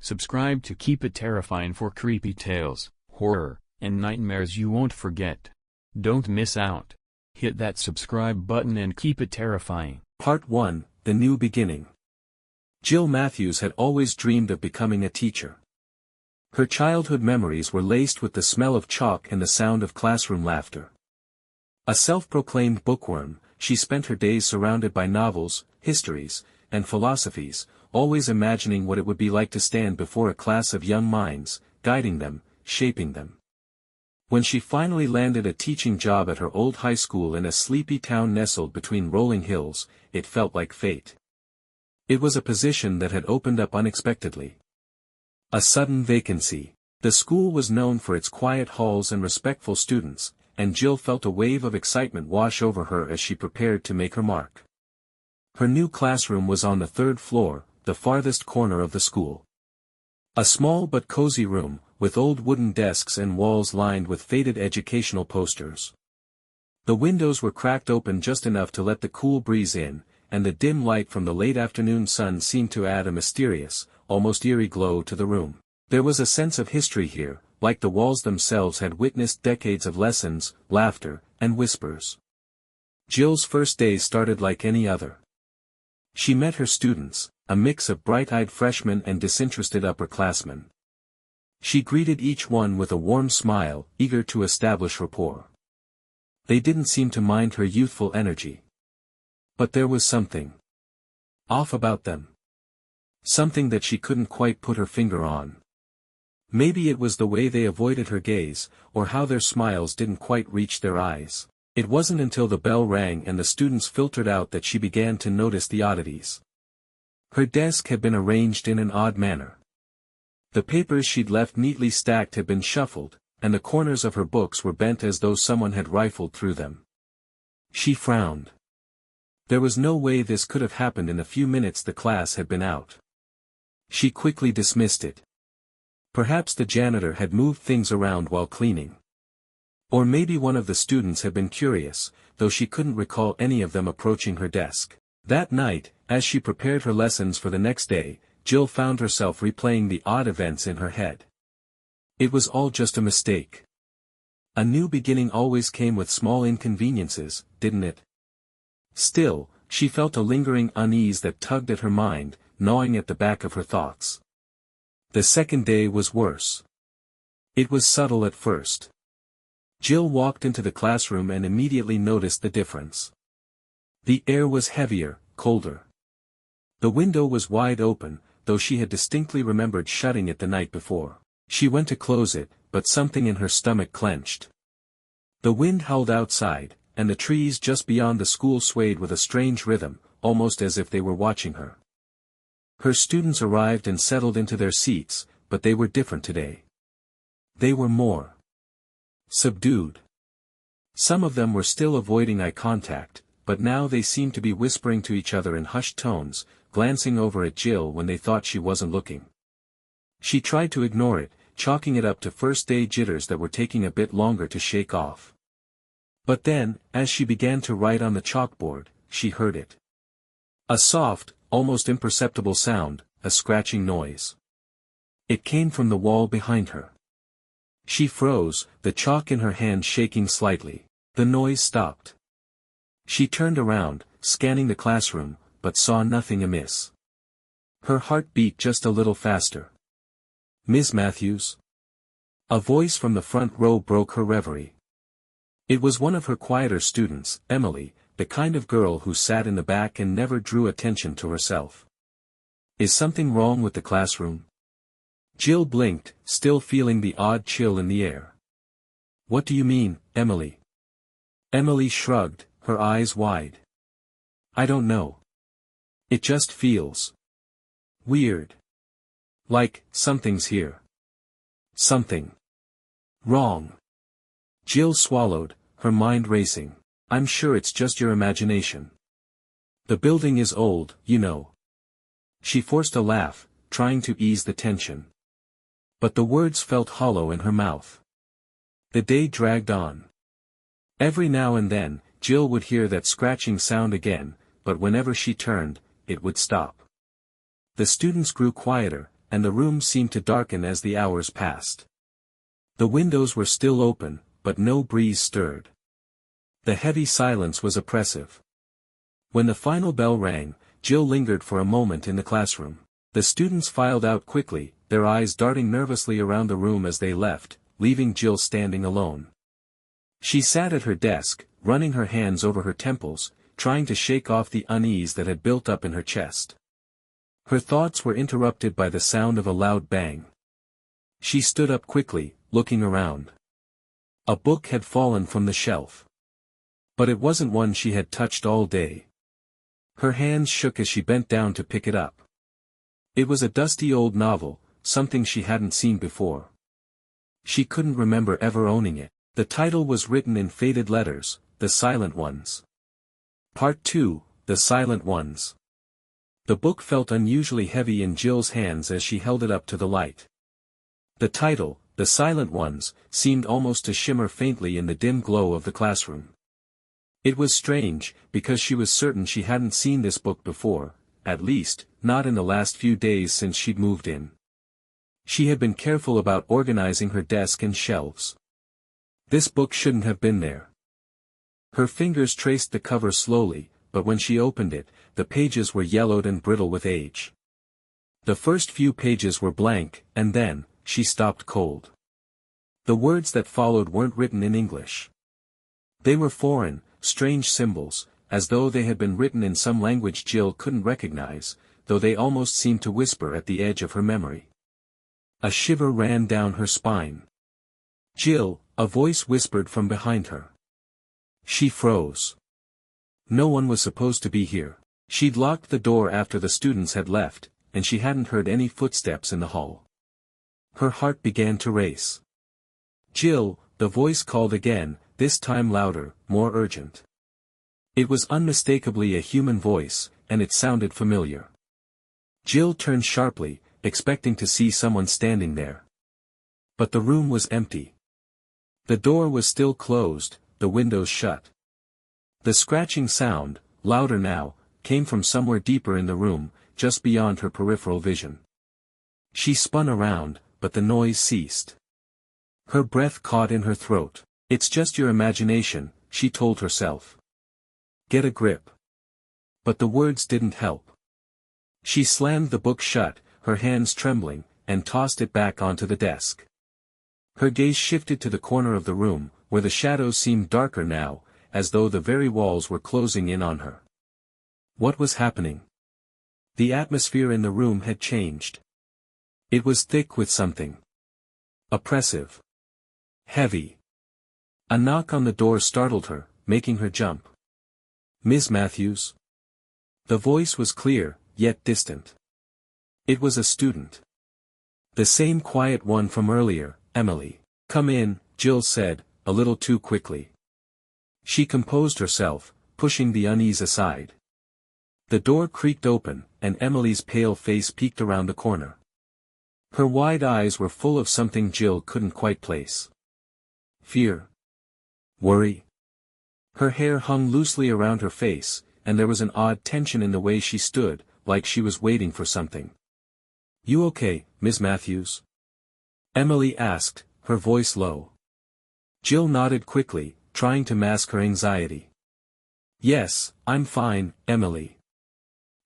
Subscribe to Keep It Terrifying for creepy tales, horror, and nightmares you won't forget. Don't miss out. Hit that subscribe button and keep it terrifying. Part 1, The New Beginning. Jill Matthews had always dreamed of becoming a teacher. Her childhood memories were laced with the smell of chalk and the sound of classroom laughter. A self-proclaimed bookworm, she spent her days surrounded by novels, histories, and philosophies, always imagining what it would be like to stand before a class of young minds, guiding them, shaping them. When she finally landed a teaching job at her old high school in a sleepy town nestled between rolling hills, it felt like fate. It was a position that had opened up unexpectedly. A sudden vacancy. The school was known for its quiet halls and respectful students, and Jill felt a wave of excitement wash over her as she prepared to make her mark. Her new classroom was on the third floor, the farthest corner of the school. A small but cozy room, with old wooden desks and walls lined with faded educational posters. The windows were cracked open just enough to let the cool breeze in, and the dim light from the late afternoon sun seemed to add a mysterious, almost eerie glow to the room. There was a sense of history here, like the walls themselves had witnessed decades of lessons, laughter, and whispers. Jill's first day started like any other. She met her students, a mix of bright-eyed freshmen and disinterested upperclassmen. She greeted each one with a warm smile, eager to establish rapport. They didn't seem to mind her youthful energy. But there was something off about them. Something that she couldn't quite put her finger on. Maybe it was the way they avoided her gaze, or how their smiles didn't quite reach their eyes. It wasn't until the bell rang and the students filtered out that she began to notice the oddities. Her desk had been arranged in an odd manner. The papers she'd left neatly stacked had been shuffled, and the corners of her books were bent as though someone had rifled through them. She frowned. There was no way this could have happened in the few minutes the class had been out. She quickly dismissed it. Perhaps the janitor had moved things around while cleaning. Or maybe one of the students had been curious, though she couldn't recall any of them approaching her desk. That night, as she prepared her lessons for the next day, Jill found herself replaying the odd events in her head. It was all just a mistake. A new beginning always came with small inconveniences, didn't it? Still, she felt a lingering unease that tugged at her mind, gnawing at the back of her thoughts. The second day was worse. It was subtle at first. Jill walked into the classroom and immediately noticed the difference. The air was heavier, colder. The window was wide open, though she had distinctly remembered shutting it the night before. She went to close it, but something in her stomach clenched. The wind howled outside, and the trees just beyond the school swayed with a strange rhythm, almost as if they were watching her. Her students arrived and settled into their seats, but they were different today. They were more subdued. Some of them were still avoiding eye contact, but now they seemed to be whispering to each other in hushed tones, glancing over at Jill when they thought she wasn't looking. She tried to ignore it, chalking it up to first-day jitters that were taking a bit longer to shake off. But then, as she began to write on the chalkboard, she heard it. A soft, almost imperceptible sound, a scratching noise. It came from the wall behind her. She froze, the chalk in her hand shaking slightly. The noise stopped. She turned around, scanning the classroom, but saw nothing amiss. Her heart beat just a little faster. "Miss Matthews?" A voice from the front row broke her reverie. It was one of her quieter students, Emily, the kind of girl who sat in the back and never drew attention to herself. "Is something wrong with the classroom?" Jill blinked, still feeling the odd chill in the air. "What do you mean, Emily?" Emily shrugged, her eyes wide. "I don't know. It just feels weird. Like, something's here. Something wrong." Jill swallowed, her mind racing. "I'm sure it's just your imagination. The building is old, you know." She forced a laugh, trying to ease the tension. But the words felt hollow in her mouth. The day dragged on. Every now and then, Jill would hear that scratching sound again, but whenever she turned, it would stop. The students grew quieter, and the room seemed to darken as the hours passed. The windows were still open, but no breeze stirred. The heavy silence was oppressive. When the final bell rang, Jill lingered for a moment in the classroom. The students filed out quickly, their eyes darting nervously around the room as they left, leaving Jill standing alone. She sat at her desk, running her hands over her temples, trying to shake off the unease that had built up in her chest. Her thoughts were interrupted by the sound of a loud bang. She stood up quickly, looking around. A book had fallen from the shelf. But it wasn't one she had touched all day. Her hands shook as she bent down to pick it up. It was a dusty old novel, something she hadn't seen before. She couldn't remember ever owning it. The title was written in faded letters, The Silent Ones. Part 2, The Silent Ones. The book felt unusually heavy in Jill's hands as she held it up to the light. The title, The Silent Ones, seemed almost to shimmer faintly in the dim glow of the classroom. It was strange, because she was certain she hadn't seen this book before, at least, not in the last few days since she'd moved in. She had been careful about organizing her desk and shelves. This book shouldn't have been there. Her fingers traced the cover slowly, but when she opened it, the pages were yellowed and brittle with age. The first few pages were blank, and then, she stopped cold. The words that followed weren't written in English. They were foreign, strange symbols, as though they had been written in some language Jill couldn't recognize, though they almost seemed to whisper at the edge of her memory. A shiver ran down her spine. "Jill," a voice whispered from behind her. She froze. No one was supposed to be here. She'd locked the door after the students had left, and she hadn't heard any footsteps in the hall. Her heart began to race. "Jill," the voice called again, this time louder, more urgent. It was unmistakably a human voice, and it sounded familiar. Jill turned sharply, expecting to see someone standing there. But the room was empty. The door was still closed, the windows shut. The scratching sound, louder now, came from somewhere deeper in the room, just beyond her peripheral vision. She spun around, but the noise ceased. Her breath caught in her throat. "It's just your imagination," she told herself. "Get a grip." But the words didn't help. She slammed the book shut, her hands trembling, and tossed it back onto the desk. Her gaze shifted to the corner of the room, where the shadows seemed darker now, as though the very walls were closing in on her. What was happening? The atmosphere in the room had changed. It was thick with something. Oppressive. Heavy. A knock on the door startled her, making her jump. "Miss Matthews?" The voice was clear, yet distant. It was a student. The same quiet one from earlier, Emily. "Come in," Jill said, a little too quickly. She composed herself, pushing the unease aside. The door creaked open, and Emily's pale face peeked around the corner. Her wide eyes were full of something Jill couldn't quite place. Fear? Worry? Her hair hung loosely around her face, and there was an odd tension in the way she stood, like she was waiting for something. "You okay, Miss Matthews?" Emily asked, her voice low. Jill nodded quickly, trying to mask her anxiety. "Yes, I'm fine, Emily.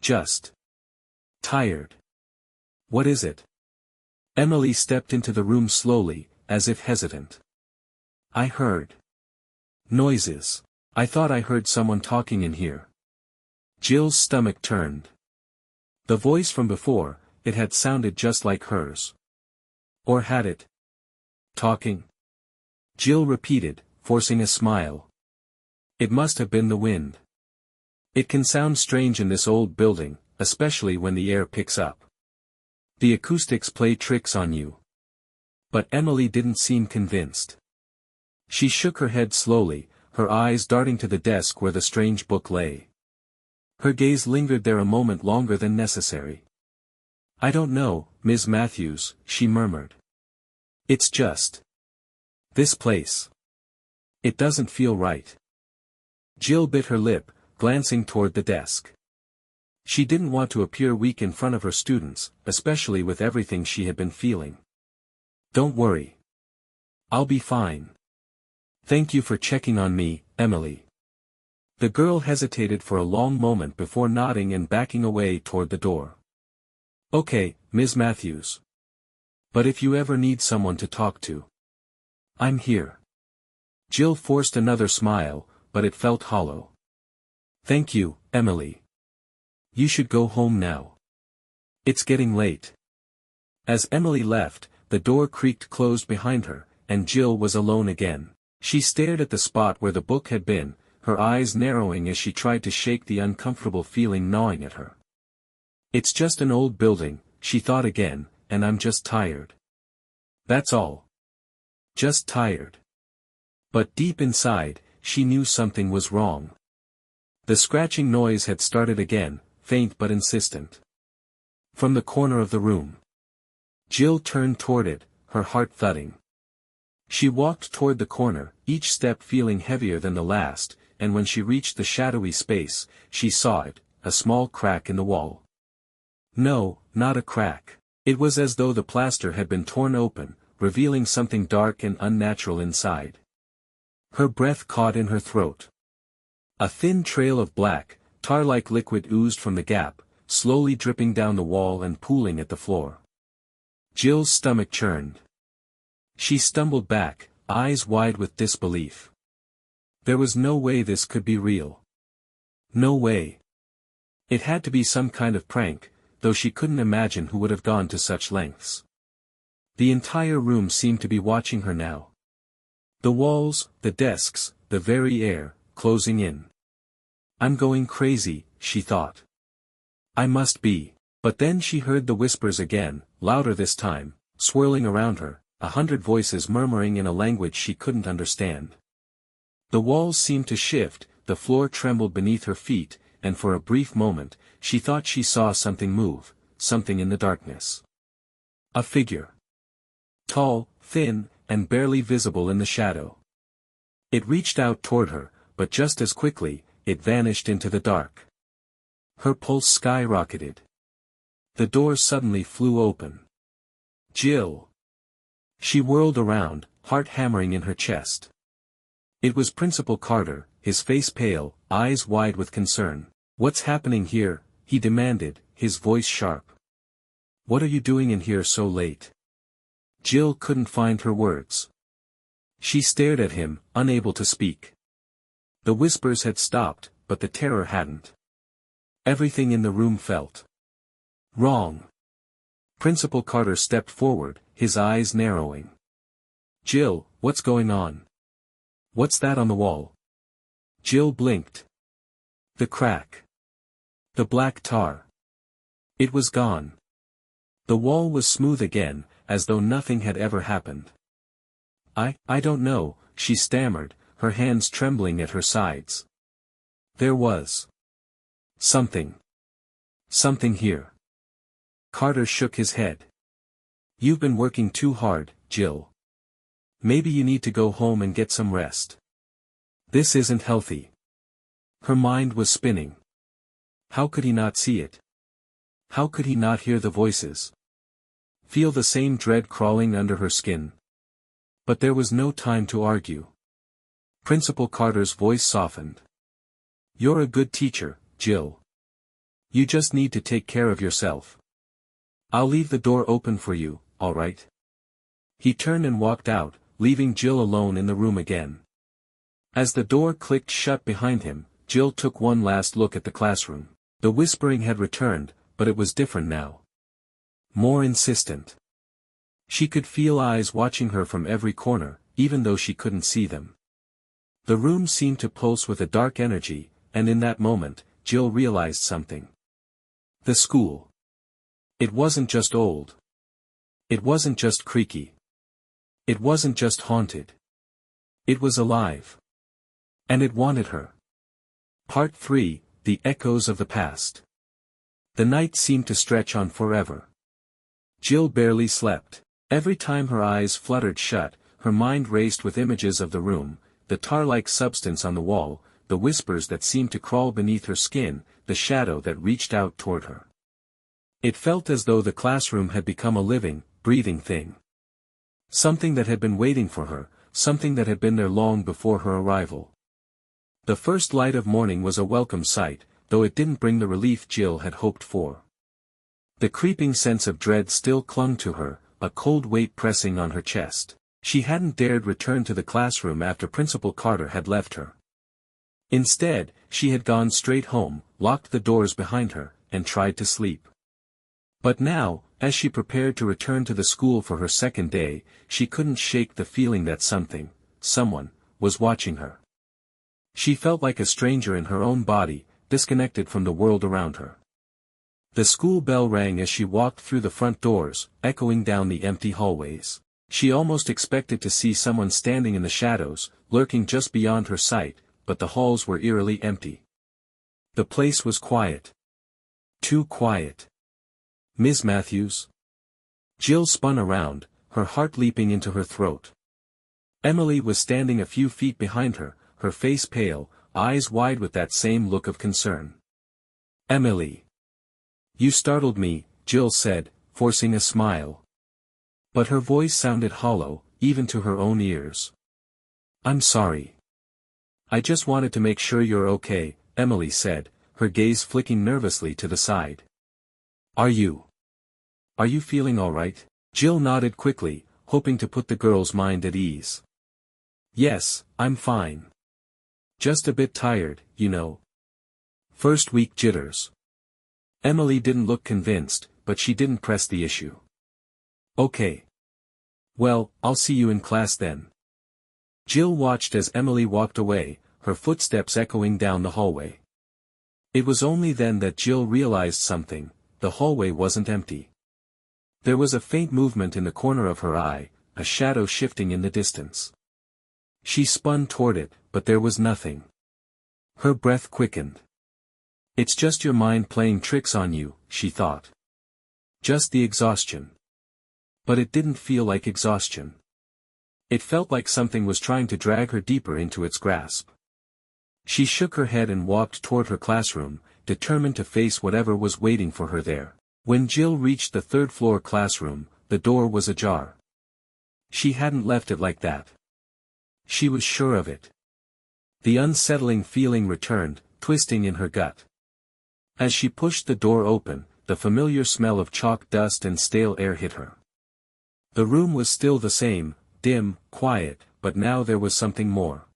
Just tired." "What is it?" Emily stepped into the room slowly, as if hesitant. "I heard noises. I thought I heard someone talking in here." Jill's stomach turned. The voice from before, it had sounded just like hers. Or had it? "Talking?" Jill repeated, forcing a smile. "It must have been the wind. It can sound strange in this old building, especially when the air picks up. The acoustics play tricks on you." But Emily didn't seem convinced. She shook her head slowly, her eyes darting to the desk where the strange book lay. Her gaze lingered there a moment longer than necessary. "I don't know, Ms. Matthews," she murmured. "It's just this place. It doesn't feel right." Jill bit her lip, glancing toward the desk. She didn't want to appear weak in front of her students, especially with everything she had been feeling. "Don't worry. I'll be fine. Thank you for checking on me, Emily." The girl hesitated for a long moment before nodding and backing away toward the door. "Okay, Ms. Matthews. But if you ever need someone to talk to, I'm here." Jill forced another smile, but it felt hollow. "Thank you, Emily. You should go home now. It's getting late." As Emily left, the door creaked closed behind her, and Jill was alone again. She stared at the spot where the book had been, her eyes narrowing as she tried to shake the uncomfortable feeling gnawing at her. "It's just an old building," she thought again, "and I'm just tired. That's all. Just tired." But deep inside, she knew something was wrong. The scratching noise had started again, faint but insistent. From the corner of the room. Jill turned toward it, her heart thudding. She walked toward the corner, each step feeling heavier than the last, and when she reached the shadowy space, she saw it, a small crack in the wall. No, not a crack. It was as though the plaster had been torn open, revealing something dark and unnatural inside. Her breath caught in her throat. A thin trail of black, tar-like liquid oozed from the gap, slowly dripping down the wall and pooling at the floor. Jill's stomach churned. She stumbled back, eyes wide with disbelief. There was no way this could be real. No way. It had to be some kind of prank, though she couldn't imagine who would have gone to such lengths. The entire room seemed to be watching her now. The walls, the desks, the very air, closing in. "I'm going crazy," she thought. "I must be." But then she heard the whispers again, louder this time, swirling around her, 100 voices murmuring in a language she couldn't understand. The walls seemed to shift, the floor trembled beneath her feet, and for a brief moment, she thought she saw something move, something in the darkness. A figure. Tall, thin, and barely visible in the shadow. It reached out toward her, but just as quickly, it vanished into the dark. Her pulse skyrocketed. The door suddenly flew open. "Jill!" She whirled around, heart hammering in her chest. It was Principal Carter, his face pale, eyes wide with concern. "What's happening here?" he demanded, his voice sharp. "What are you doing in here so late?" Jill couldn't find her words. She stared at him, unable to speak. The whispers had stopped, but the terror hadn't. Everything in the room felt wrong. Principal Carter stepped forward, his eyes narrowing. "Jill, what's going on? What's that on the wall?" Jill blinked. The crack. The black tar. It was gone. The wall was smooth again, as though nothing had ever happened. I don't know," she stammered, her hands trembling at her sides. "There was something here." Carter shook his head. "You've been working too hard, Jill. Maybe you need to go home and get some rest. This isn't healthy." Her mind was spinning. How could he not see it? How could he not hear the voices? Feel the same dread crawling under her skin? But there was no time to argue. Principal Carter's voice softened. "You're a good teacher, Jill. You just need to take care of yourself. I'll leave the door open for you, all right?" He turned and walked out, leaving Jill alone in the room again. As the door clicked shut behind him, Jill took one last look at the classroom. The whispering had returned, but it was different now. More insistent. She could feel eyes watching her from every corner, even though she couldn't see them. The room seemed to pulse with a dark energy, and in that moment, Jill realized something. The school. It wasn't just old. It wasn't just creaky. It wasn't just haunted. It was alive. And it wanted her. Part 3, The Echoes of the Past. The night seemed to stretch on forever. Jill barely slept. Every time her eyes fluttered shut, her mind raced with images of the room, the tar-like substance on the wall, the whispers that seemed to crawl beneath her skin, the shadow that reached out toward her. It felt as though the classroom had become a living, breathing thing. Something that had been waiting for her, something that had been there long before her arrival. The first light of morning was a welcome sight, though it didn't bring the relief Jill had hoped for. The creeping sense of dread still clung to her, a cold weight pressing on her chest. She hadn't dared return to the classroom after Principal Carter had left her. Instead, she had gone straight home, locked the doors behind her, and tried to sleep. But now, as she prepared to return to the school for her second day, she couldn't shake the feeling that someone, was watching her. She felt like a stranger in her own body, disconnected from the world around her. The school bell rang as she walked through the front doors, echoing down the empty hallways. She almost expected to see someone standing in the shadows, lurking just beyond her sight, but the halls were eerily empty. The place was quiet. Too quiet. Ms. Matthews? Jill spun around, her heart leaping into her throat. Emily was standing a few feet behind her, her face pale, eyes wide with that same look of concern. Emily. You startled me, Jill said, forcing a smile. But her voice sounded hollow, even to her own ears. I'm sorry. I just wanted to make sure you're okay, Emily said, her gaze flicking nervously to the side. Are you feeling all right? Jill nodded quickly, hoping to put the girl's mind at ease. Yes, I'm fine. Just a bit tired, you know. First week jitters. Emily didn't look convinced, but she didn't press the issue. Okay. Well, I'll see you in class then. Jill watched as Emily walked away, her footsteps echoing down the hallway. It was only then that Jill realized something, the hallway wasn't empty. There was a faint movement in the corner of her eye, a shadow shifting in the distance. She spun toward it, but there was nothing. Her breath quickened. It's just your mind playing tricks on you, she thought. Just the exhaustion. But it didn't feel like exhaustion. It felt like something was trying to drag her deeper into its grasp. She shook her head and walked toward her classroom, determined to face whatever was waiting for her there. When Jill reached the third-floor classroom, the door was ajar. She hadn't left it like that. She was sure of it. The unsettling feeling returned, twisting in her gut. As she pushed the door open, the familiar smell of chalk dust and stale air hit her. The room was still the same, dim, quiet, but now there was something more.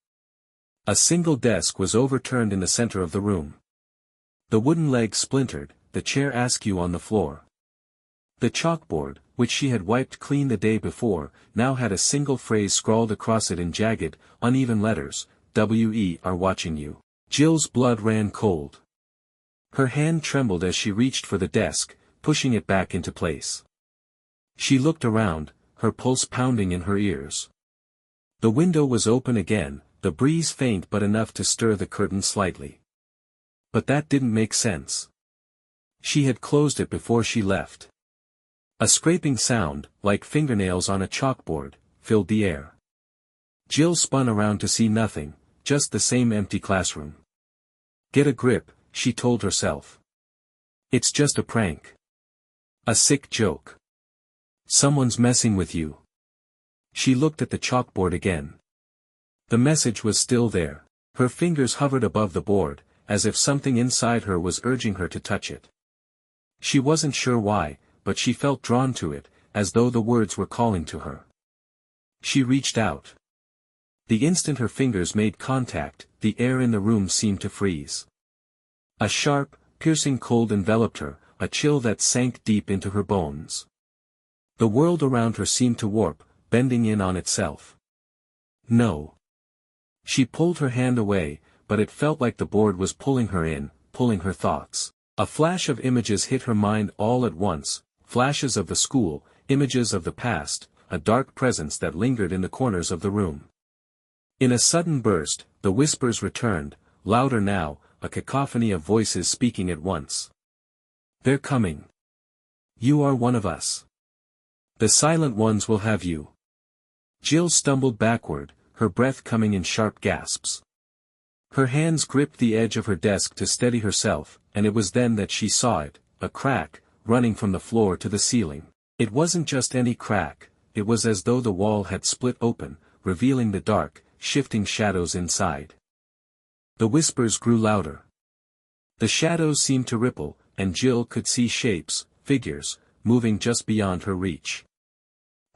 A single desk was overturned in the center of the room. The wooden leg splintered, the chair askew on the floor. The chalkboard, which she had wiped clean the day before, now had a single phrase scrawled across it in jagged, uneven letters, "We are watching you." Jill's blood ran cold. Her hand trembled as she reached for the desk, pushing it back into place. She looked around, her pulse pounding in her ears. The window was open again, the breeze faint but enough to stir the curtain slightly. But that didn't make sense. She had closed it before she left. A scraping sound, like fingernails on a chalkboard, filled the air. Jill spun around to see nothing, just the same empty classroom. Get a grip, she told herself. It's just a prank. A sick joke. Someone's messing with you. She looked at the chalkboard again. The message was still there. Her fingers hovered above the board, as if something inside her was urging her to touch it. She wasn't sure why, but she felt drawn to it, as though the words were calling to her. She reached out. The instant her fingers made contact, the air in the room seemed to freeze. A sharp, piercing cold enveloped her, a chill that sank deep into her bones. The world around her seemed to warp, bending in on itself. No. She pulled her hand away, but it felt like the board was pulling her in, pulling her thoughts. A flash of images hit her mind all at once, flashes of the school, images of the past, a dark presence that lingered in the corners of the room. In a sudden burst, the whispers returned, louder now, a cacophony of voices speaking at once. They're coming. You are one of us. The silent ones will have you. Jill stumbled backward, her breath coming in sharp gasps. Her hands gripped the edge of her desk to steady herself, and it was then that she saw it, a crack, running from the floor to the ceiling. It wasn't just any crack, it was as though the wall had split open, revealing the dark, shifting shadows inside. The whispers grew louder. The shadows seemed to ripple, and Jill could see shapes, figures, moving just beyond her reach.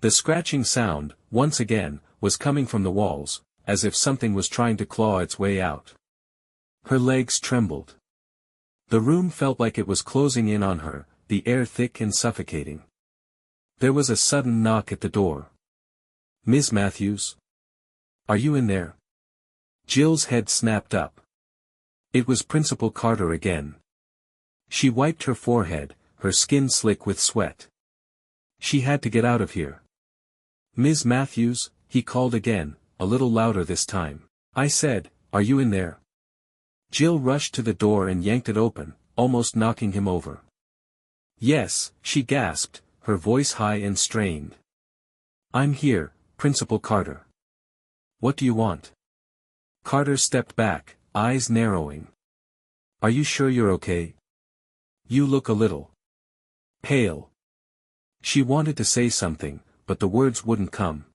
The scratching sound, once again, was coming from the walls, as if something was trying to claw its way out. Her legs trembled. The room felt like it was closing in on her, the air thick and suffocating. There was a sudden knock at the door. "Miss Matthews? Are you in there?" Jill's head snapped up. It was Principal Carter again. She wiped her forehead, her skin slick with sweat. She had to get out of here. "Miss Matthews," he called again, a little louder this time. "I said, are you in there?" Jill rushed to the door and yanked it open, almost knocking him over. "Yes," she gasped, her voice high and strained. "I'm here, Principal Carter." "What do you want?" Carter stepped back, eyes narrowing. "Are you sure you're okay? You look a little pale." She wanted to say something, but the words wouldn't come.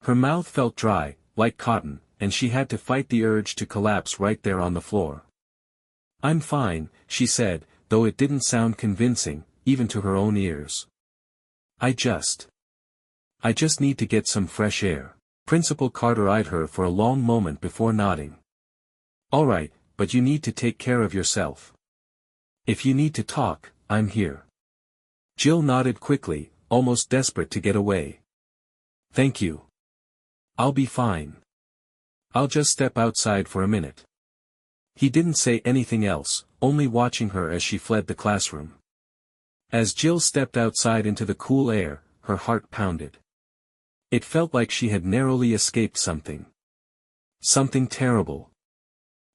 Her mouth felt dry, like cotton, and she had to fight the urge to collapse right there on the floor. "I'm fine," she said, though it didn't sound convincing, even to her own ears. I just need to get some fresh air." Principal Carter eyed her for a long moment before nodding. "All right, but you need to take care of yourself. If you need to talk, I'm here." Jill nodded quickly, almost desperate to get away. "Thank you. I'll be fine. I'll just step outside for a minute." He didn't say anything else, only watching her as she fled the classroom. As Jill stepped outside into the cool air, her heart pounded. It felt like she had narrowly escaped something. Something terrible.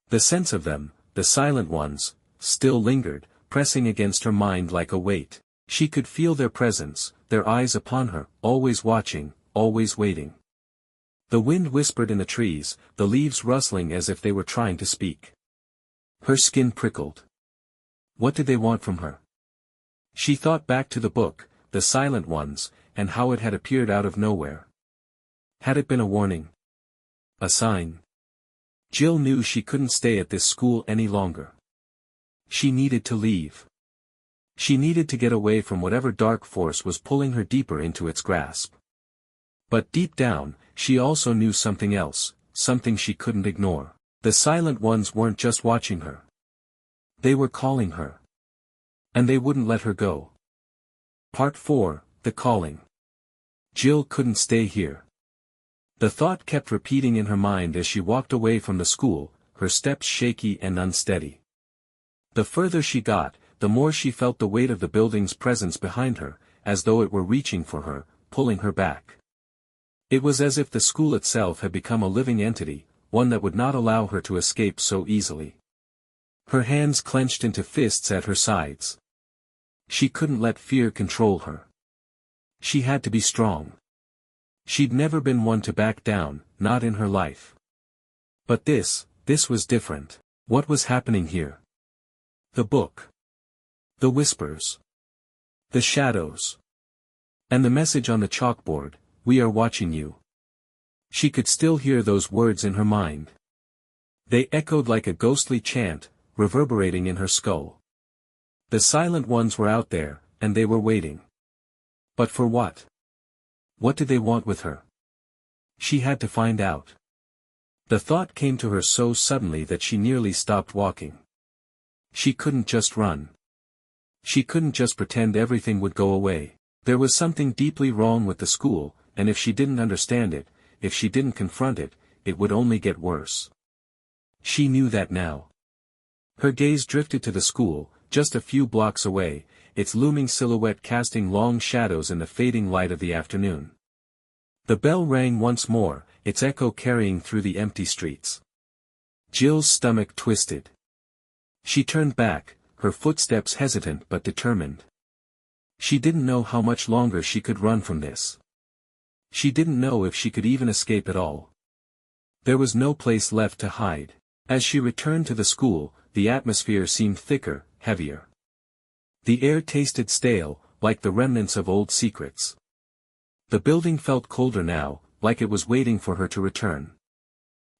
The sense of them, the silent ones, still lingered, pressing against her mind like a weight. She could feel their presence, their eyes upon her, always watching, always waiting. The wind whispered in the trees, the leaves rustling as if they were trying to speak. Her skin prickled. What did they want from her? She thought back to the book, the silent ones, and how it had appeared out of nowhere. Had it been a warning? A sign? Jill knew she couldn't stay at this school any longer. She needed to leave. She needed to get away from whatever dark force was pulling her deeper into its grasp. But deep down, she also knew something else, something she couldn't ignore. The silent ones weren't just watching her. They were calling her. And they wouldn't let her go. Part 4, The Calling. Jill couldn't stay here. The thought kept repeating in her mind as she walked away from the school, her steps shaky and unsteady. The further she got, the more she felt the weight of the building's presence behind her, as though it were reaching for her, pulling her back. It was as if the school itself had become a living entity, one that would not allow her to escape so easily. Her hands clenched into fists at her sides. She couldn't let fear control her. She had to be strong. She'd never been one to back down, not in her life. But this was different. What was happening here? The book. The whispers. The shadows. And the message on the chalkboard, "We are watching you." She could still hear those words in her mind. They echoed like a ghostly chant, reverberating in her skull. The silent ones were out there, and they were waiting. But for what? What did they want with her? She had to find out. The thought came to her so suddenly that she nearly stopped walking. She couldn't just run. She couldn't just pretend everything would go away. There was something deeply wrong with the school, and if she didn't understand it, if she didn't confront it, it would only get worse. She knew that now. Her gaze drifted to the school, just a few blocks away, its looming silhouette casting long shadows in the fading light of the afternoon. The bell rang once more, its echo carrying through the empty streets. Jill's stomach twisted. She turned back, her footsteps hesitant but determined. She didn't know how much longer she could run from this. She didn't know if she could even escape at all. There was no place left to hide. As she returned to the school, the atmosphere seemed thicker, heavier. The air tasted stale, like the remnants of old secrets. The building felt colder now, like it was waiting for her to return.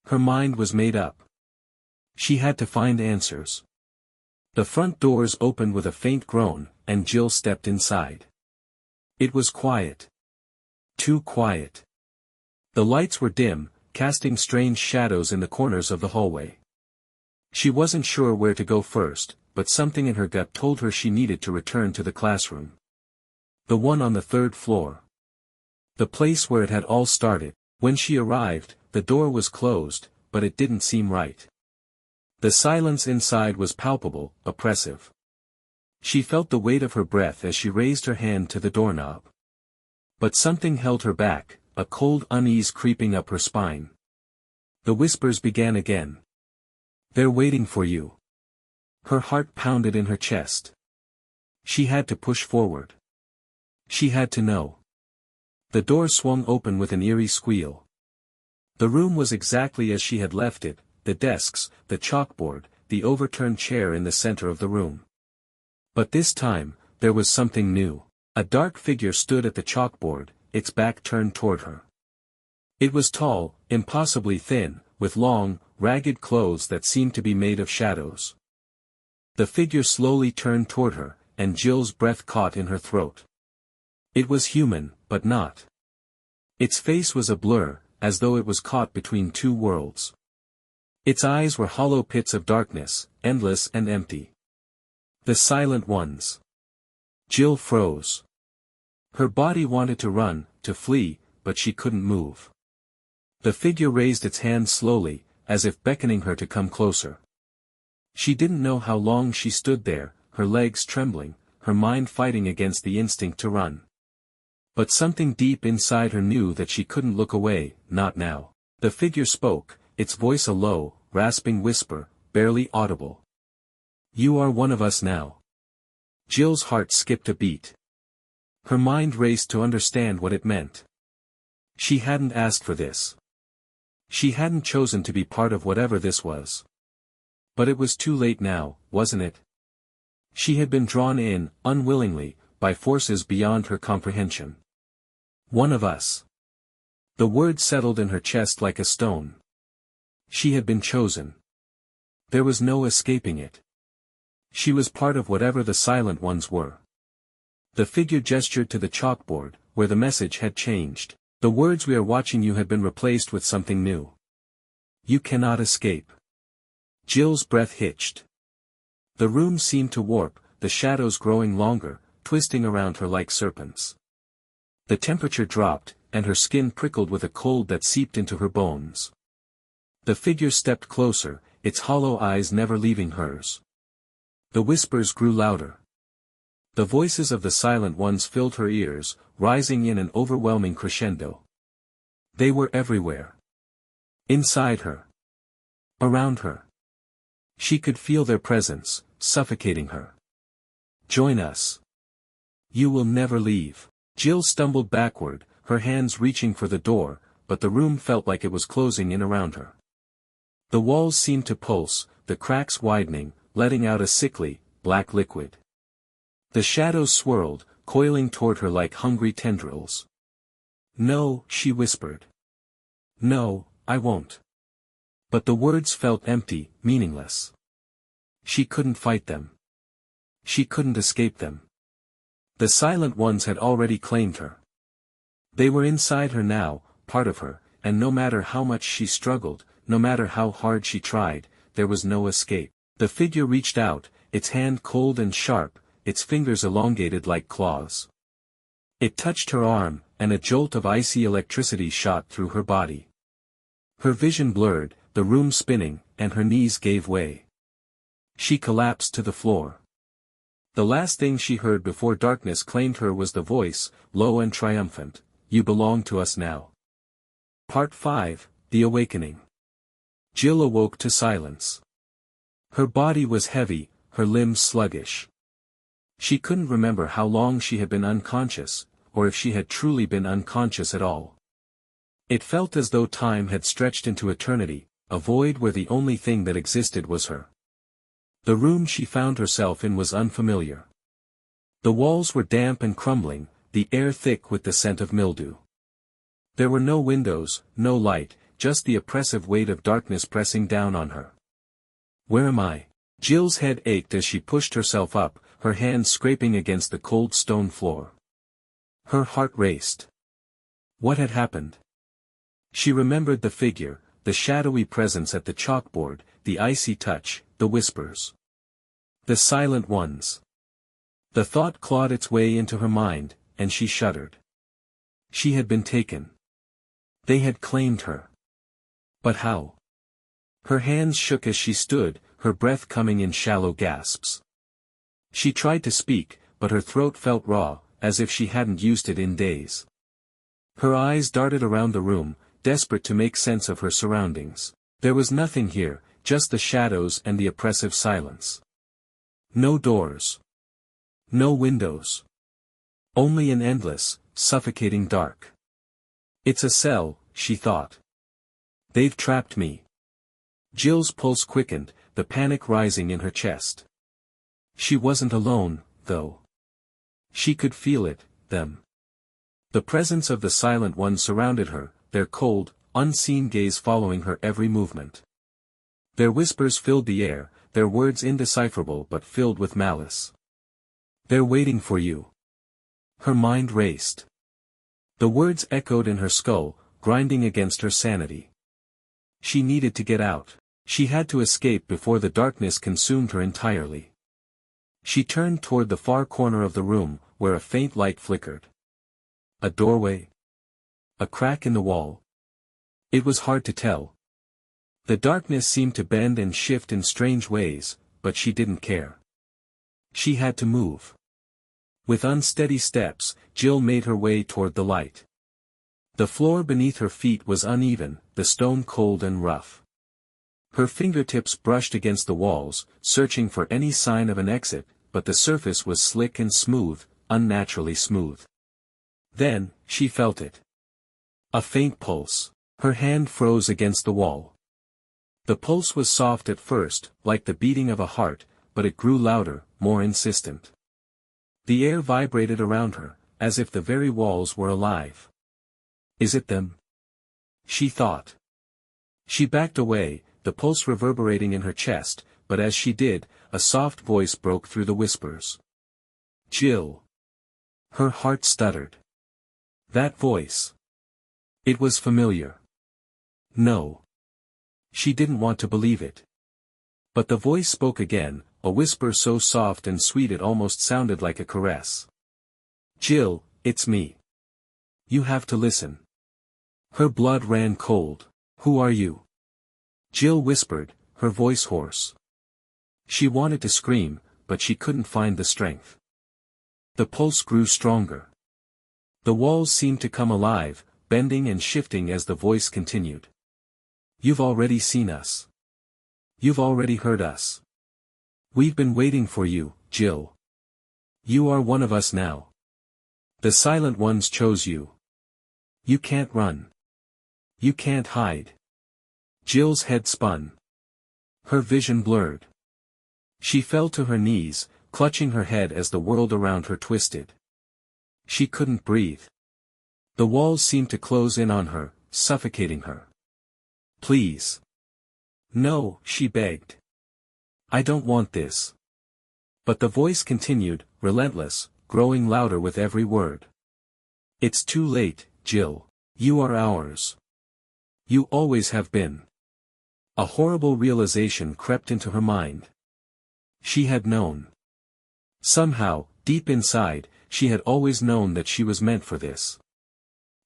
Her mind was made up. She had to find answers. The front doors opened with a faint groan, and Jill stepped inside. It was quiet. Too quiet. The lights were dim, casting strange shadows in the corners of the hallway. She wasn't sure where to go first, but something in her gut told her she needed to return to the classroom. The one on the third floor. The place where it had all started. When she arrived, the door was closed, but it didn't seem right. The silence inside was palpable, oppressive. She felt the weight of her breath as she raised her hand to the doorknob. But something held her back, a cold unease creeping up her spine. The whispers began again. "They're waiting for you." Her heart pounded in her chest. She had to push forward. She had to know. The door swung open with an eerie squeal. The room was exactly as she had left it, the desks, the chalkboard, the overturned chair in the center of the room. But this time, there was something new. A dark figure stood at the chalkboard, its back turned toward her. It was tall, impossibly thin, with long, ragged clothes that seemed to be made of shadows. The figure slowly turned toward her, and Jill's breath caught in her throat. It was human, but not. Its face was a blur, as though it was caught between two worlds. Its eyes were hollow pits of darkness, endless and empty. The Silent Ones. Jill froze. Her body wanted to run, to flee, but she couldn't move. The figure raised its hand slowly, as if beckoning her to come closer. She didn't know how long she stood there, her legs trembling, her mind fighting against the instinct to run. But something deep inside her knew that she couldn't look away, not now. The figure spoke, its voice a low, rasping whisper, barely audible. "You are one of us now." Jill's heart skipped a beat. Her mind raced to understand what it meant. She hadn't asked for this. She hadn't chosen to be part of whatever this was. But it was too late now, wasn't it? She had been drawn in, unwillingly, by forces beyond her comprehension. One of us. The word settled in her chest like a stone. She had been chosen. There was no escaping it. She was part of whatever the Silent Ones were. The figure gestured to the chalkboard, where the message had changed. The words "we are watching you" had been replaced with something new. "You cannot escape." Jill's breath hitched. The room seemed to warp, the shadows growing longer, twisting around her like serpents. The temperature dropped, and her skin prickled with a cold that seeped into her bones. The figure stepped closer, its hollow eyes never leaving hers. The whispers grew louder. The voices of the Silent Ones filled her ears, rising in an overwhelming crescendo. They were everywhere. Inside her. Around her. She could feel their presence, suffocating her. "Join us. You will never leave." Jill stumbled backward, her hands reaching for the door, but the room felt like it was closing in around her. The walls seemed to pulse, the cracks widening, letting out a sickly, black liquid. The shadows swirled, coiling toward her like hungry tendrils. "No," she whispered. "No, I won't." But the words felt empty, meaningless. She couldn't fight them. She couldn't escape them. The Silent Ones had already claimed her. They were inside her now, part of her, and no matter how much she struggled, no matter how hard she tried, there was no escape. The figure reached out, its hand cold and sharp, its fingers elongated like claws. It touched her arm, and a jolt of icy electricity shot through her body. Her vision blurred, the room spinning, and her knees gave way. She collapsed to the floor. The last thing she heard before darkness claimed her was the voice, low and triumphant, "You belong to us now." Part 5, The Awakening. Jill awoke to silence. Her body was heavy, her limbs sluggish. She couldn't remember how long she had been unconscious, or if she had truly been unconscious at all. It felt as though time had stretched into eternity, a void where the only thing that existed was her. The room she found herself in was unfamiliar. The walls were damp and crumbling, the air thick with the scent of mildew. There were no windows, no light, just the oppressive weight of darkness pressing down on her. Where am I? Jill's head ached as she pushed herself up, her hands scraping against the cold stone floor. Her heart raced. What had happened? She remembered the figure, the shadowy presence at the chalkboard, the icy touch, the whispers. The silent ones. The thought clawed its way into her mind, and she shuddered. She had been taken. They had claimed her. But how? Her hands shook as she stood, her breath coming in shallow gasps. She tried to speak, but her throat felt raw, as if she hadn't used it in days. Her eyes darted around the room, desperate to make sense of her surroundings. There was nothing here, just the shadows and the oppressive silence. No doors. No windows. Only an endless, suffocating dark. It's a cell, she thought. They've trapped me. Jill's pulse quickened, the panic rising in her chest. She wasn't alone, though. She could feel it, them. The presence of the silent ones surrounded her, their cold, unseen gaze following her every movement. Their whispers filled the air, their words indecipherable but filled with malice. They're waiting for you. Her mind raced. The words echoed in her skull, grinding against her sanity. She needed to get out. She had to escape before the darkness consumed her entirely. She turned toward the far corner of the room, where a faint light flickered. A doorway? A crack in the wall? It was hard to tell. The darkness seemed to bend and shift in strange ways, but she didn't care. She had to move. With unsteady steps, Jill made her way toward the light. The floor beneath her feet was uneven, the stone cold and rough. Her fingertips brushed against the walls, searching for any sign of an exit, but the surface was slick and smooth, unnaturally smooth. Then, she felt it. A faint pulse. Her hand froze against the wall. The pulse was soft at first, like the beating of a heart, but it grew louder, more insistent. The air vibrated around her, as if the very walls were alive. Is it them? She thought. She backed away, the pulse reverberating in her chest, but as she did, a soft voice broke through the whispers. Jill. Her heart stuttered. That voice. It was familiar. No. She didn't want to believe it. But the voice spoke again, a whisper so soft and sweet it almost sounded like a caress. Jill, it's me. You have to listen. Her blood ran cold. Who are you? Jill whispered, her voice hoarse. She wanted to scream, but she couldn't find the strength. The pulse grew stronger. The walls seemed to come alive, bending and shifting as the voice continued. You've already seen us. You've already heard us. We've been waiting for you, Jill. You are one of us now. The silent ones chose you. You can't run. You can't hide. Jill's head spun. Her vision blurred. She fell to her knees, clutching her head as the world around her twisted. She couldn't breathe. The walls seemed to close in on her, suffocating her. Please. No, she begged. I don't want this. But the voice continued, relentless, growing louder with every word. It's too late, Jill. You are ours. You always have been. A horrible realization crept into her mind. She had known. Somehow, deep inside, she had always known that she was meant for this.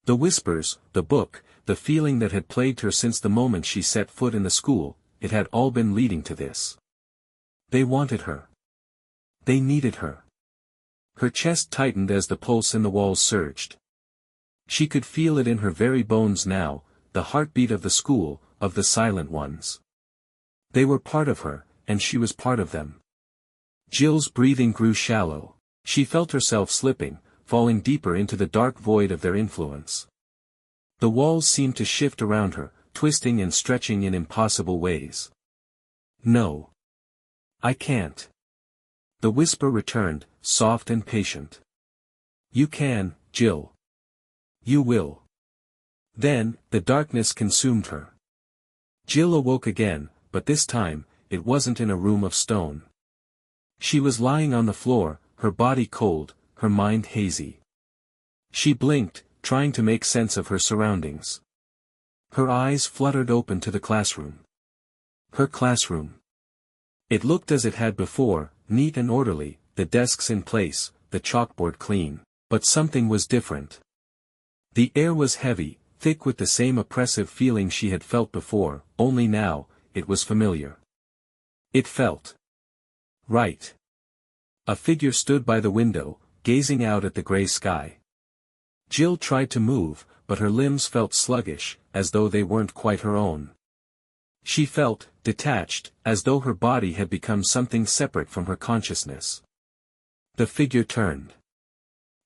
The whispers, the book, the feeling that had plagued her since the moment she set foot in the school, it had all been leading to this. They wanted her. They needed her. Her chest tightened as the pulse in the walls surged. She could feel it in her very bones now, the heartbeat of the school, of the silent ones. They were part of her, and she was part of them. Jill's breathing grew shallow. She felt herself slipping, falling deeper into the dark void of their influence. The walls seemed to shift around her, twisting and stretching in impossible ways. "No. I can't." The whisper returned, soft and patient. "You can, Jill. You will." Then, the darkness consumed her. Jill awoke again, but this time, it wasn't in a room of stone. She was lying on the floor, her body cold, her mind hazy. She blinked, trying to make sense of her surroundings. Her eyes fluttered open to the classroom. Her classroom. It looked as it had before, neat and orderly, the desks in place, the chalkboard clean. But something was different. The air was heavy, thick with the same oppressive feeling she had felt before, only now, it was familiar. It felt right. A figure stood by the window, gazing out at the gray sky. Jill tried to move, but her limbs felt sluggish, as though they weren't quite her own. She felt detached, as though her body had become something separate from her consciousness. The figure turned.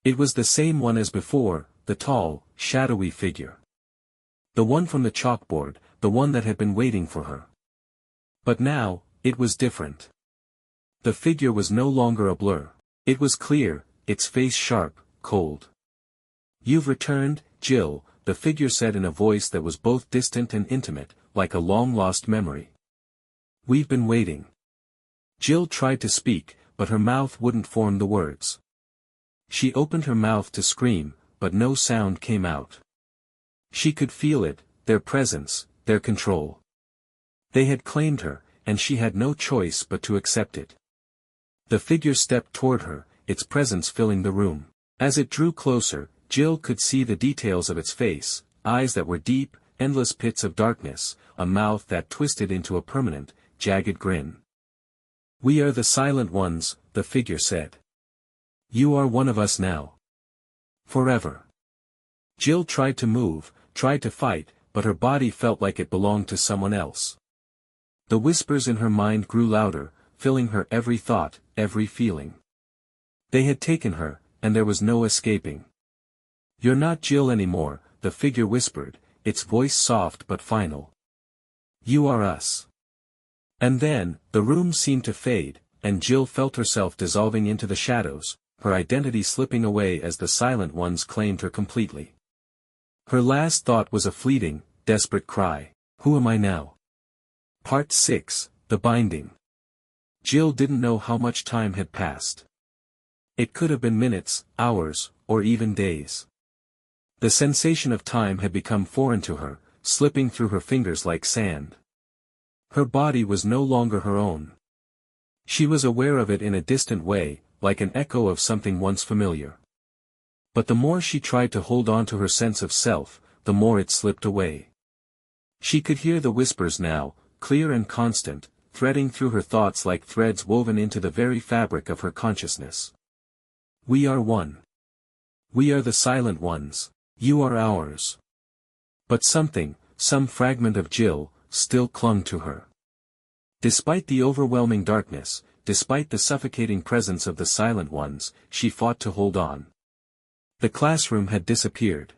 It was the same one as before, the tall, shadowy figure. The one from the chalkboard, the one that had been waiting for her. But now, it was different. The figure was no longer a blur. It was clear, its face sharp, cold. "You've returned, Jill," the figure said in a voice that was both distant and intimate, like a long-lost memory. "We've been waiting." Jill tried to speak, but her mouth wouldn't form the words. She opened her mouth to scream, but no sound came out. She could feel it, their presence, their control. They had claimed her, and she had no choice but to accept it. The figure stepped toward her, its presence filling the room. As it drew closer, Jill could see the details of its face, eyes that were deep, endless pits of darkness, a mouth that twisted into a permanent, jagged grin. "We are the Silent Ones," the figure said. "You are one of us now. Forever." Jill tried to move, tried to fight, but her body felt like it belonged to someone else. The whispers in her mind grew louder, filling her every thought, every feeling. They had taken her, and there was no escaping. "You're not Jill anymore," the figure whispered, its voice soft but final. "You are us." And then, the room seemed to fade, and Jill felt herself dissolving into the shadows, her identity slipping away as the Silent Ones claimed her completely. Her last thought was a fleeting, desperate cry, "Who am I now?" Part 6, The Binding. Jill didn't know how much time had passed. It could have been minutes, hours, or even days. The sensation of time had become foreign to her, slipping through her fingers like sand. Her body was no longer her own. She was aware of it in a distant way, like an echo of something once familiar. But the more she tried to hold on to her sense of self, the more it slipped away. She could hear the whispers now, clear and constant, threading through her thoughts like threads woven into the very fabric of her consciousness. "We are one. We are the Silent Ones. You are ours." But something, some fragment of Jill, still clung to her. Despite the overwhelming darkness, despite the suffocating presence of the Silent Ones, she fought to hold on. The classroom had disappeared.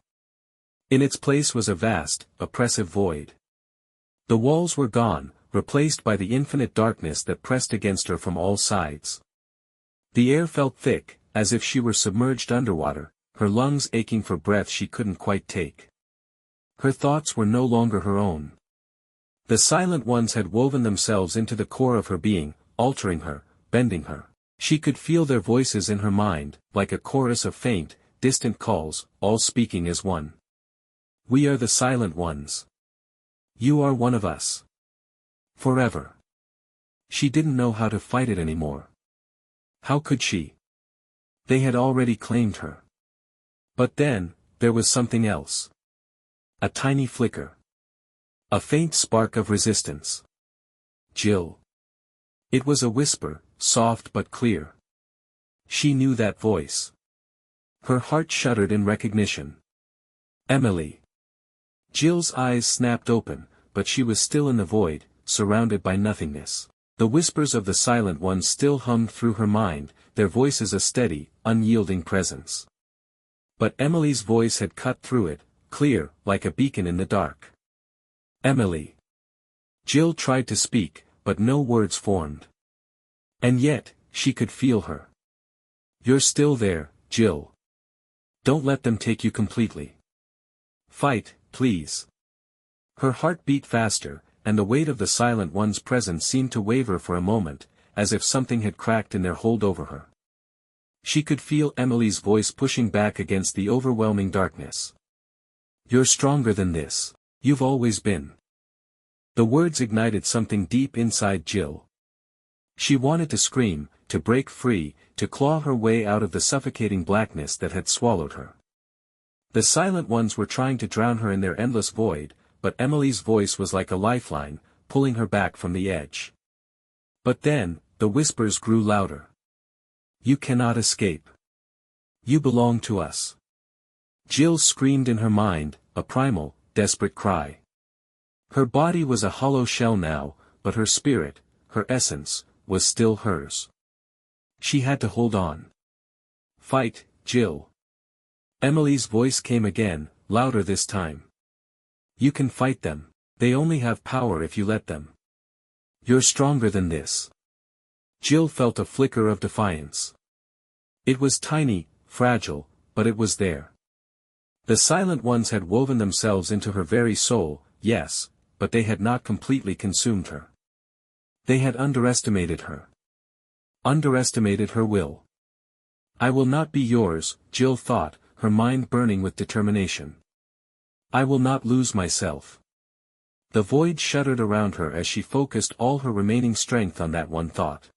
In its place was a vast, oppressive void. The walls were gone, replaced by the infinite darkness that pressed against her from all sides. The air felt thick, as if she were submerged underwater, her lungs aching for breath she couldn't quite take. Her thoughts were no longer her own. The Silent Ones had woven themselves into the core of her being, altering her, bending her. She could feel their voices in her mind, like a chorus of faint, distant calls, all speaking as one. "We are the Silent Ones. You are one of us. Forever." She didn't know how to fight it anymore. How could she? They had already claimed her. But then, there was something else. A tiny flicker. A faint spark of resistance. "Jill." It was a whisper, soft but clear. She knew that voice. Her heart shuddered in recognition. Emily. Jill's eyes snapped open, but she was still in the void, surrounded by nothingness. The whispers of the Silent Ones still hummed through her mind, their voices a steady, unyielding presence. But Emily's voice had cut through it, clear, like a beacon in the dark. Emily. Jill tried to speak, but no words formed. And yet, she could feel her. You're still there, Jill. Don't let them take you completely. Fight, please. Her heart beat faster, and the weight of the Silent One's presence seemed to waver for a moment, as if something had cracked in their hold over her. She could feel Emily's voice pushing back against the overwhelming darkness. You're stronger than this. You've always been. The words ignited something deep inside Jill. She wanted to scream, to break free, to claw her way out of the suffocating blackness that had swallowed her. The Silent Ones were trying to drown her in their endless void, but Emily's voice was like a lifeline, pulling her back from the edge. But then, the whispers grew louder. You cannot escape. You belong to us. Jill screamed in her mind, a primal, desperate cry. Her body was a hollow shell now, but her spirit, her essence, was still hers. She had to hold on. Fight, Jill. Emily's voice came again, louder this time. You can fight them. They only have power if you let them. You're stronger than this. Jill felt a flicker of defiance. It was tiny, fragile, but it was there. The Silent Ones had woven themselves into her very soul, yes, but they had not completely consumed her. They had underestimated her. Underestimated her will. I will not be yours, Jill thought, her mind burning with determination. I will not lose myself. The void shuddered around her as she focused all her remaining strength on that one thought.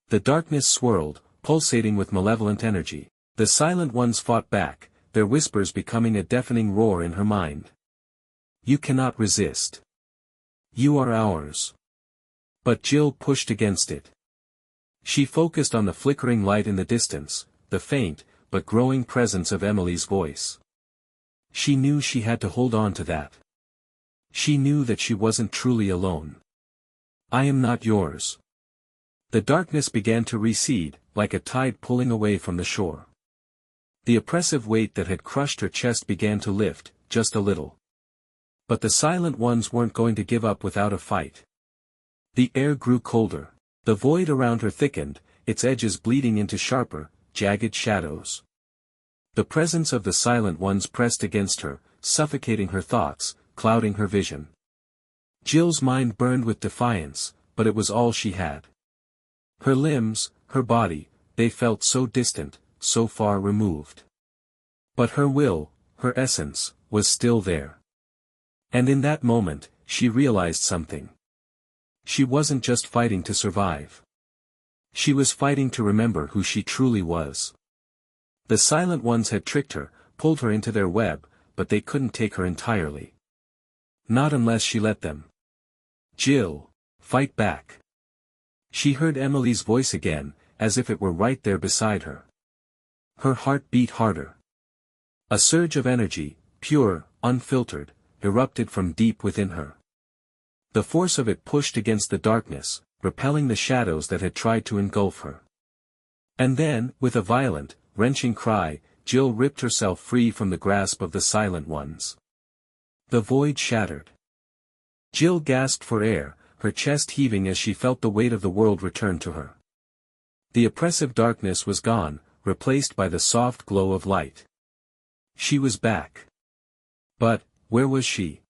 The darkness swirled, pulsating with malevolent energy. The Silent Ones fought back, their whispers becoming a deafening roar in her mind. You cannot resist. You are ours. But Jill pushed against it. She focused on the flickering light in the distance, the faint, but growing presence of Emily's voice. She knew she had to hold on to that. She knew that she wasn't truly alone. I am not yours. The darkness began to recede, like a tide pulling away from the shore. The oppressive weight that had crushed her chest began to lift, just a little. But the Silent Ones weren't going to give up without a fight. The air grew colder. The void around her thickened, its edges bleeding into sharper, jagged shadows. The presence of the Silent Ones pressed against her, suffocating her thoughts, clouding her vision. Jill's mind burned with defiance, but it was all she had. Her limbs, her body, they felt so distant, so far removed. But her will, her essence, was still there. And in that moment, she realized something. She wasn't just fighting to survive. She was fighting to remember who she truly was. The Silent Ones had tricked her, pulled her into their web, but they couldn't take her entirely. Not unless she let them. Jill, fight back. She heard Emily's voice again, as if it were right there beside her. Her heart beat harder. A surge of energy, pure, unfiltered, erupted from deep within her. The force of it pushed against the darkness, repelling the shadows that had tried to engulf her. And then, with a violent, wrenching cry, Jill ripped herself free from the grasp of the Silent Ones. The void shattered. Jill gasped for air, her chest heaving as she felt the weight of the world return to her. The oppressive darkness was gone, replaced by the soft glow of light. She was back. But, where was she?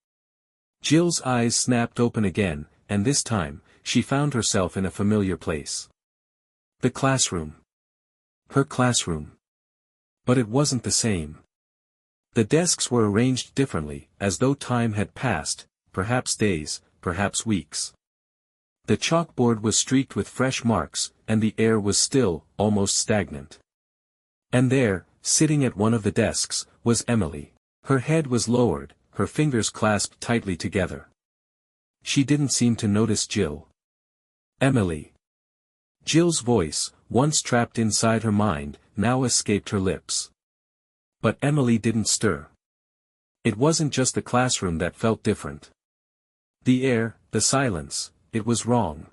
Jill's eyes snapped open again, and this time, she found herself in a familiar place. The classroom. Her classroom. But it wasn't the same. The desks were arranged differently, as though time had passed, perhaps days, perhaps weeks. The chalkboard was streaked with fresh marks, and the air was still, almost stagnant. And there, sitting at one of the desks, was Emily. Her head was lowered, her fingers clasped tightly together. She didn't seem to notice Jill. Emily. Jill's voice, once trapped inside her mind, now escaped her lips. But Emily didn't stir. It wasn't just the classroom that felt different. The air, the silence, it was wrong.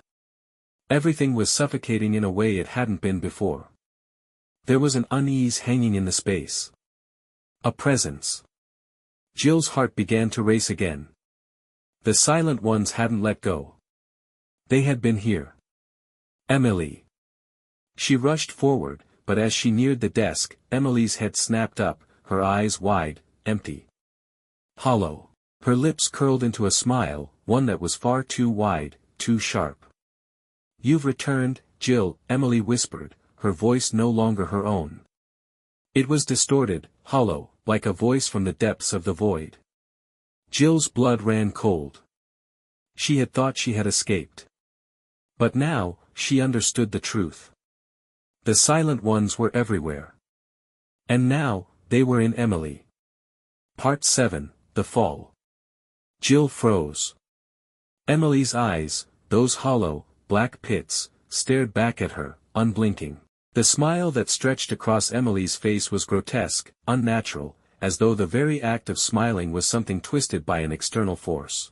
Everything was suffocating in a way it hadn't been before. There was an unease hanging in the space. A presence. Jill's heart began to race again. The silent ones hadn't let go. They had been here. Emily. She rushed forward, but as she neared the desk, Emily's head snapped up, her eyes wide, empty. Hollow. Her lips curled into a smile, one that was far too wide, too sharp. "You've returned, Jill," Emily whispered, her voice no longer her own. It was distorted, hollow, like a voice from the depths of the void. Jill's blood ran cold. She had thought she had escaped. But now, she understood the truth. The silent ones were everywhere. And now, they were in Emily. Part 7, The Fall. Jill froze. Emily's eyes, those hollow, black pits, stared back at her, unblinking. The smile that stretched across Emily's face was grotesque, unnatural, as though the very act of smiling was something twisted by an external force.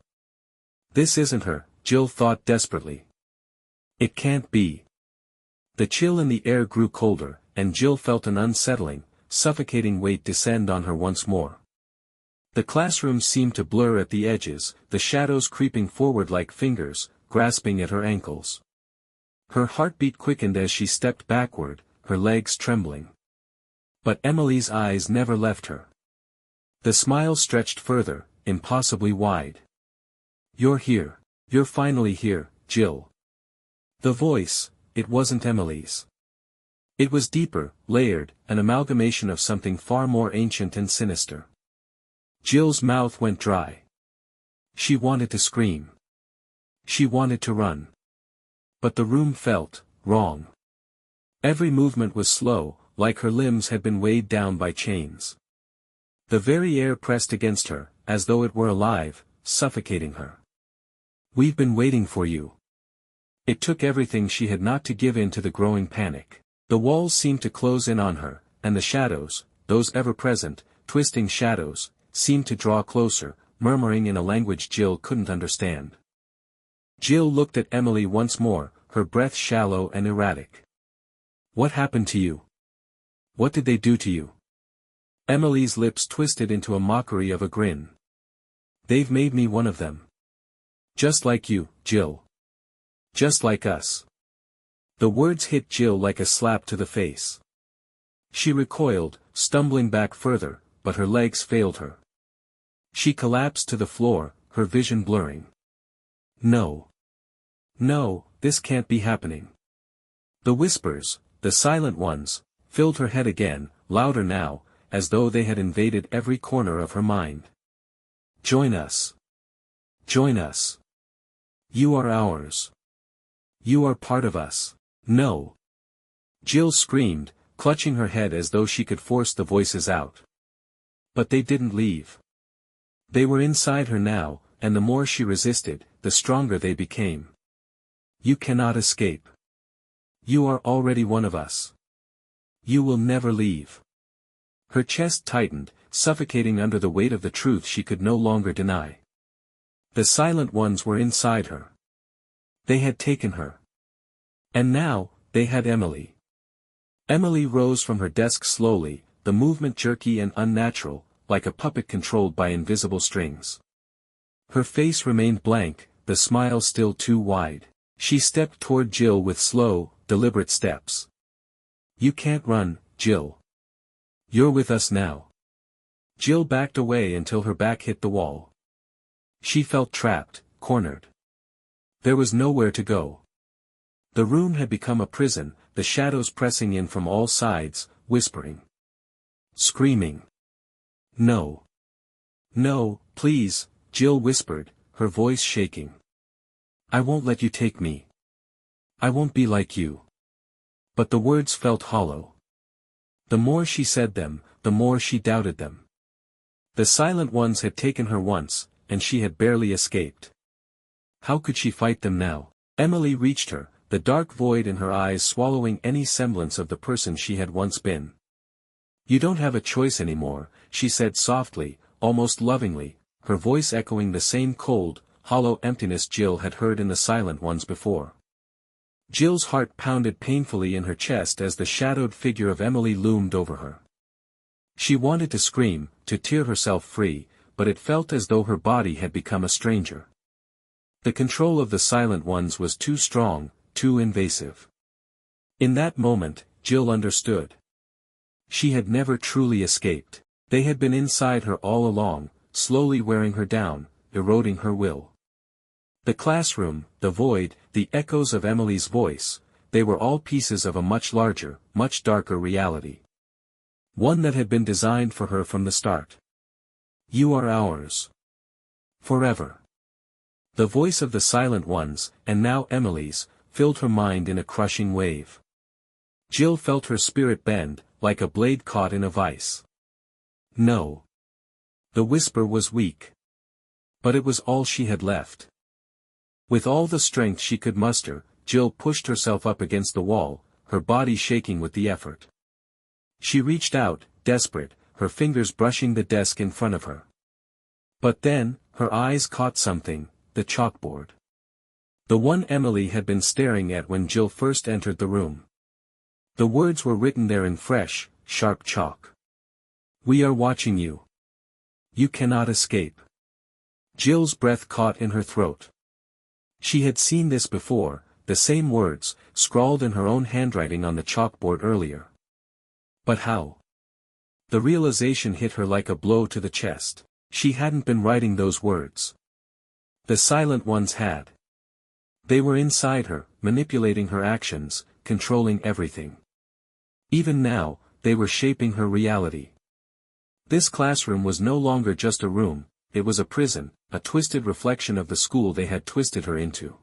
This isn't her, Jill thought desperately. It can't be. The chill in the air grew colder, and Jill felt an unsettling, suffocating weight descend on her once more. The classroom seemed to blur at the edges, the shadows creeping forward like fingers, grasping at her ankles. Her heartbeat quickened as she stepped backward, her legs trembling. But Emily's eyes never left her. The smile stretched further, impossibly wide. "You're here. You're finally here, Jill." The voice, it wasn't Emily's. It was deeper, layered, an amalgamation of something far more ancient and sinister. Jill's mouth went dry. She wanted to scream. She wanted to run. But the room felt wrong. Every movement was slow, like her limbs had been weighed down by chains. The very air pressed against her, as though it were alive, suffocating her. "We've been waiting for you." It took everything she had not to give in to the growing panic. The walls seemed to close in on her, and the shadows, those ever-present, twisting shadows, seemed to draw closer, murmuring in a language Jill couldn't understand. Jill looked at Emily once more, her breath shallow and erratic. "What happened to you? What did they do to you?" Emily's lips twisted into a mockery of a grin. "They've made me one of them. Just like you, Jill. Just like us." The words hit Jill like a slap to the face. She recoiled, stumbling back further, but her legs failed her. She collapsed to the floor, her vision blurring. No. No, this can't be happening. The whispers, the silent ones, filled her head again, louder now, as though they had invaded every corner of her mind. "Join us. Join us. You are ours. You are part of us." "No." Jill screamed, clutching her head as though she could force the voices out. But they didn't leave. They were inside her now, and the more she resisted, the stronger they became. "You cannot escape. You are already one of us. You will never leave." Her chest tightened, suffocating under the weight of the truth she could no longer deny. The silent ones were inside her. They had taken her. And now, they had Emily. Emily rose from her desk slowly, the movement jerky and unnatural, like a puppet controlled by invisible strings. Her face remained blank, the smile still too wide. She stepped toward Jill with slow, deliberate steps. "You can't run, Jill. You're with us now." Jill backed away until her back hit the wall. She felt trapped, cornered. There was nowhere to go. The room had become a prison, the shadows pressing in from all sides, whispering. Screaming. "No. No, please," Jill whispered, her voice shaking. "I won't let you take me. I won't be like you." But the words felt hollow. The more she said them, the more she doubted them. The silent ones had taken her once, and she had barely escaped. How could she fight them now? Emily reached her, the dark void in her eyes swallowing any semblance of the person she had once been. "You don't have a choice anymore," she said softly, almost lovingly, her voice echoing the same cold, hollow emptiness Jill had heard in the silent ones before. Jill's heart pounded painfully in her chest as the shadowed figure of Emily loomed over her. She wanted to scream, to tear herself free, but it felt as though her body had become a stranger. The control of the Silent Ones was too strong, too invasive. In that moment, Jill understood. She had never truly escaped. They had been inside her all along, slowly wearing her down, eroding her will. The classroom, the void, the echoes of Emily's voice, they were all pieces of a much larger, much darker reality. One that had been designed for her from the start. You are ours. Forever. The voice of the Silent Ones, and now Emily's, filled her mind in a crushing wave. Jill felt her spirit bend, like a blade caught in a vice. No. The whisper was weak. But it was all she had left. With all the strength she could muster, Jill pushed herself up against the wall, her body shaking with the effort. She reached out, desperate, her fingers brushing the desk in front of her. But then, her eyes caught something, the chalkboard. The one Emily had been staring at when Jill first entered the room. The words were written there in fresh, sharp chalk. We are watching you. You cannot escape. Jill's breath caught in her throat. She had seen this before, the same words, scrawled in her own handwriting on the chalkboard earlier. But how? The realization hit her like a blow to the chest. She hadn't been writing those words. The Silent Ones had. They were inside her, manipulating her actions, controlling everything. Even now, they were shaping her reality. This classroom was no longer just a room, it was a prison, a twisted reflection of the school they had twisted her into.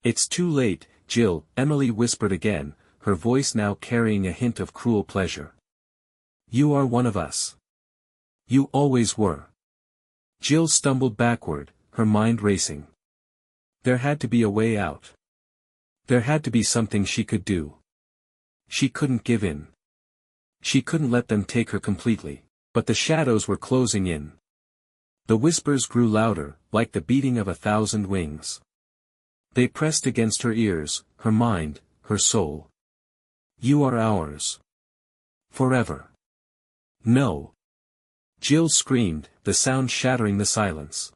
It's too late, Jill, Emily whispered again, her voice now carrying a hint of cruel pleasure. You are one of us. You always were. Jill stumbled backward, her mind racing. There had to be a way out. There had to be something she could do. She couldn't give in. She couldn't let them take her completely. But the shadows were closing in. The whispers grew louder, like the beating of 1,000 wings. They pressed against her ears, her mind, her soul. You are ours. Forever. No. Jill screamed, the sound shattering the silence.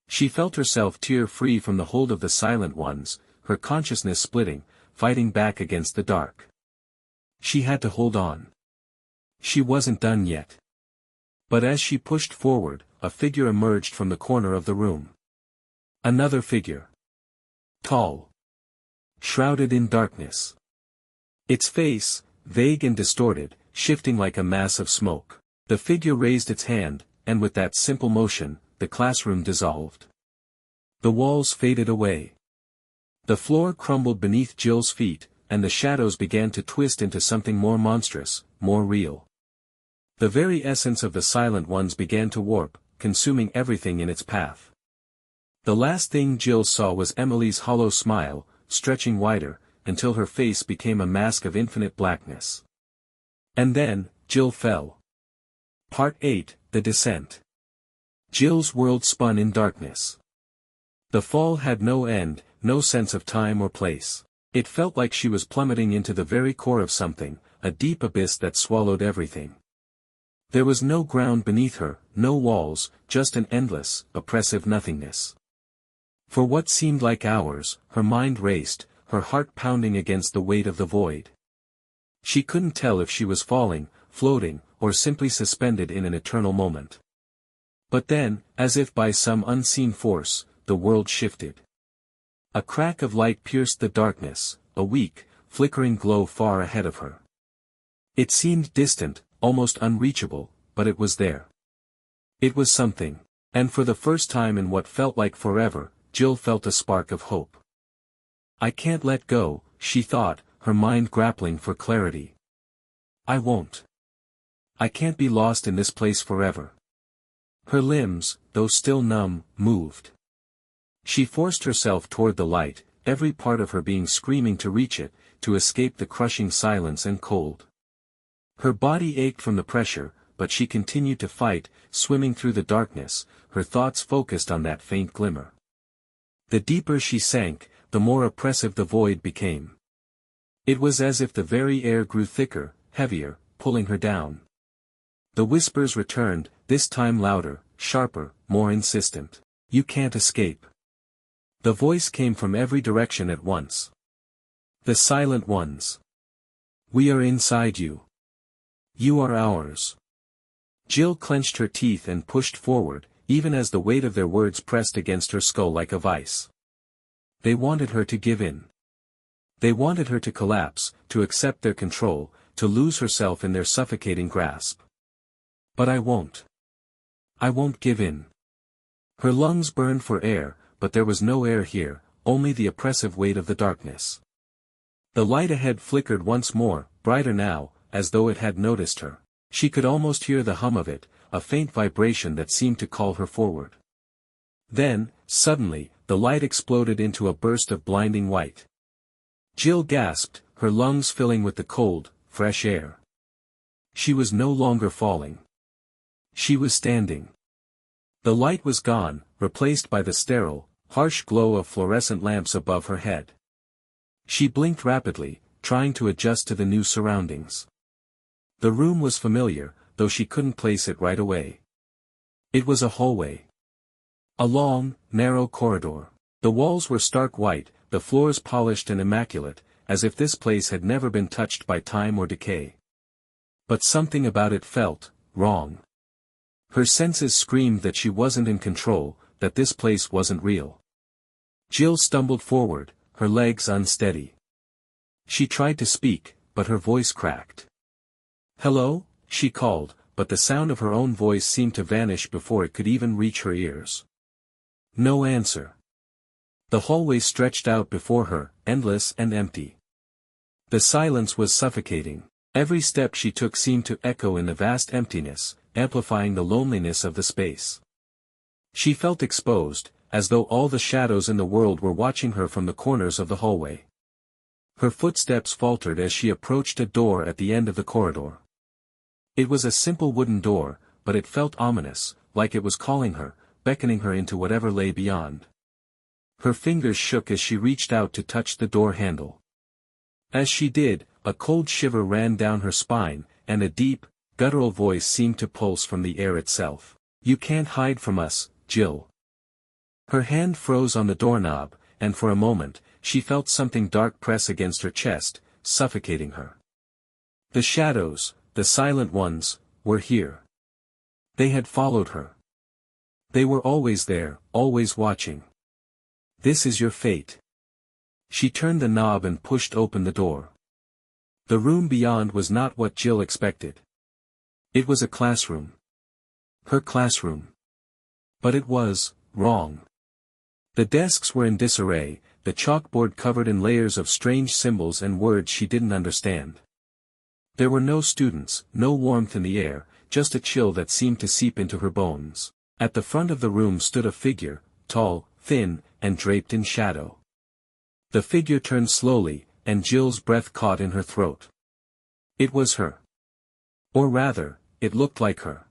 She felt herself tear free from the hold of the Silent Ones, her consciousness splitting, fighting back against the dark. She had to hold on. She wasn't done yet. But as she pushed forward, a figure emerged from the corner of the room. Another figure. Tall. Shrouded in darkness. Its face, vague and distorted, shifting like a mass of smoke. The figure raised its hand, and with that simple motion, the classroom dissolved. The walls faded away. The floor crumbled beneath Jill's feet, and the shadows began to twist into something more monstrous, more real. The very essence of the Silent Ones began to warp, consuming everything in its path. The last thing Jill saw was Emily's hollow smile, stretching wider, until her face became a mask of infinite blackness. And then, Jill fell. Part 8, The Descent. Jill's world spun in darkness. The fall had no end, no sense of time or place. It felt like she was plummeting into the very core of something, a deep abyss that swallowed everything. There was no ground beneath her, no walls, just an endless, oppressive nothingness. For what seemed like hours, her mind raced, her heart pounding against the weight of the void. She couldn't tell if she was falling, floating, or simply suspended in an eternal moment. But then, as if by some unseen force, the world shifted. A crack of light pierced the darkness, a weak, flickering glow far ahead of her. It seemed distant, almost unreachable, but it was there. It was something, and for the first time in what felt like forever, Jill felt a spark of hope. I can't let go, she thought, her mind grappling for clarity. I won't. I can't be lost in this place forever. Her limbs, though still numb, moved. She forced herself toward the light, every part of her being screaming to reach it, to escape the crushing silence and cold. Her body ached from the pressure, but she continued to fight, swimming through the darkness, her thoughts focused on that faint glimmer. The deeper she sank, the more oppressive the void became. It was as if the very air grew thicker, heavier, pulling her down. The whispers returned, this time louder, sharper, more insistent. You can't escape. The voice came from every direction at once. The Silent Ones. We are inside you. You are ours. Jill clenched her teeth and pushed forward, even as the weight of their words pressed against her skull like a vice. They wanted her to give in. They wanted her to collapse, to accept their control, to lose herself in their suffocating grasp. But I won't. I won't give in. Her lungs burned for air, but there was no air here, only the oppressive weight of the darkness. The light ahead flickered once more, brighter now, as though it had noticed her. She could almost hear the hum of it, a faint vibration that seemed to call her forward. Then, suddenly, the light exploded into a burst of blinding white. Jill gasped, her lungs filling with the cold, fresh air. She was no longer falling. She was standing. The light was gone, replaced by the sterile, harsh glow of fluorescent lamps above her head. She blinked rapidly, trying to adjust to the new surroundings. The room was familiar, though she couldn't place it right away. It was a hallway. A long, narrow corridor. The walls were stark white, the floors polished and immaculate, as if this place had never been touched by time or decay. But something about it felt wrong. Her senses screamed that she wasn't in control, that this place wasn't real. Jill stumbled forward, her legs unsteady. She tried to speak, but her voice cracked. "Hello?" she called, but the sound of her own voice seemed to vanish before it could even reach her ears. No answer. The hallway stretched out before her, endless and empty. The silence was suffocating. Every step she took seemed to echo in the vast emptiness, amplifying the loneliness of the space. She felt exposed, as though all the shadows in the world were watching her from the corners of the hallway. Her footsteps faltered as she approached a door at the end of the corridor. It was a simple wooden door, but it felt ominous, like it was calling her, beckoning her into whatever lay beyond. Her fingers shook as she reached out to touch the door handle. As she did, a cold shiver ran down her spine, and a deep, guttural voice seemed to pulse from the air itself. "You can't hide from us, Jill." Her hand froze on the doorknob, and for a moment, she felt something dark press against her chest, suffocating her. The shadows, the Silent Ones, were here. They had followed her. They were always there, always watching. "This is your fate." She turned the knob and pushed open the door. The room beyond was not what Jill expected. It was a classroom. Her classroom. But it was wrong. The desks were in disarray, the chalkboard covered in layers of strange symbols and words she didn't understand. There were no students, no warmth in the air, just a chill that seemed to seep into her bones. At the front of the room stood a figure, tall, thin, and draped in shadow. The figure turned slowly, and Jill's breath caught in her throat. It was her. Or rather, it looked like her.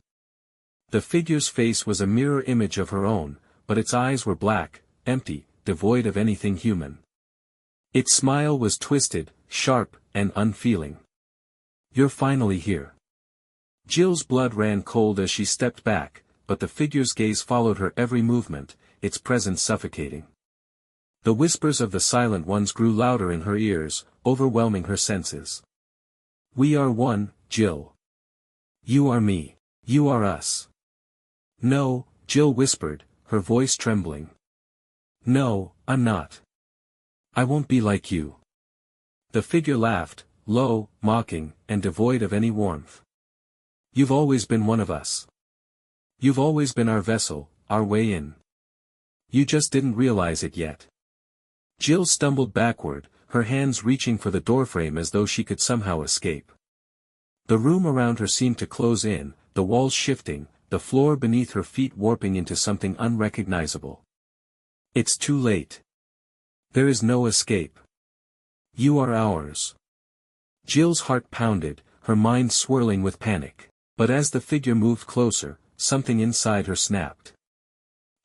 The figure's face was a mirror image of her own, but its eyes were black, empty, devoid of anything human. Its smile was twisted, sharp, and unfeeling. "You're finally here." Jill's blood ran cold as she stepped back, but the figure's gaze followed her every movement, its presence suffocating. The whispers of the Silent Ones grew louder in her ears, overwhelming her senses. "We are one, Jill. You are me. You are us." "No," Jill whispered, her voice trembling. "No, I'm not. I won't be like you." The figure laughed, low, mocking, and devoid of any warmth. "You've always been one of us. You've always been our vessel, our way in. You just didn't realize it yet." Jill stumbled backward, her hands reaching for the doorframe as though she could somehow escape. The room around her seemed to close in, the walls shifting, the floor beneath her feet warping into something unrecognizable. "It's too late. There is no escape. You are ours." Jill's heart pounded, her mind swirling with panic. But as the figure moved closer, something inside her snapped.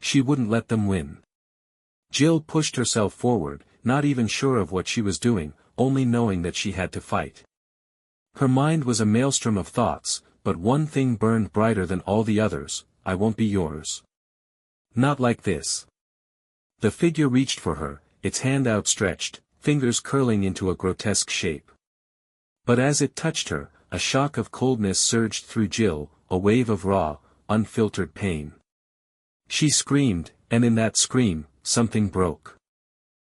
She wouldn't let them win. Jill pushed herself forward, not even sure of what she was doing, only knowing that she had to fight. Her mind was a maelstrom of thoughts, but one thing burned brighter than all the others: "I won't be yours. Not like this. The figure reached for her, its hand outstretched, fingers curling into a grotesque shape. But as it touched her, a shock of coldness surged through Jill, a wave of raw, unfiltered pain. She screamed, and in that scream, something broke.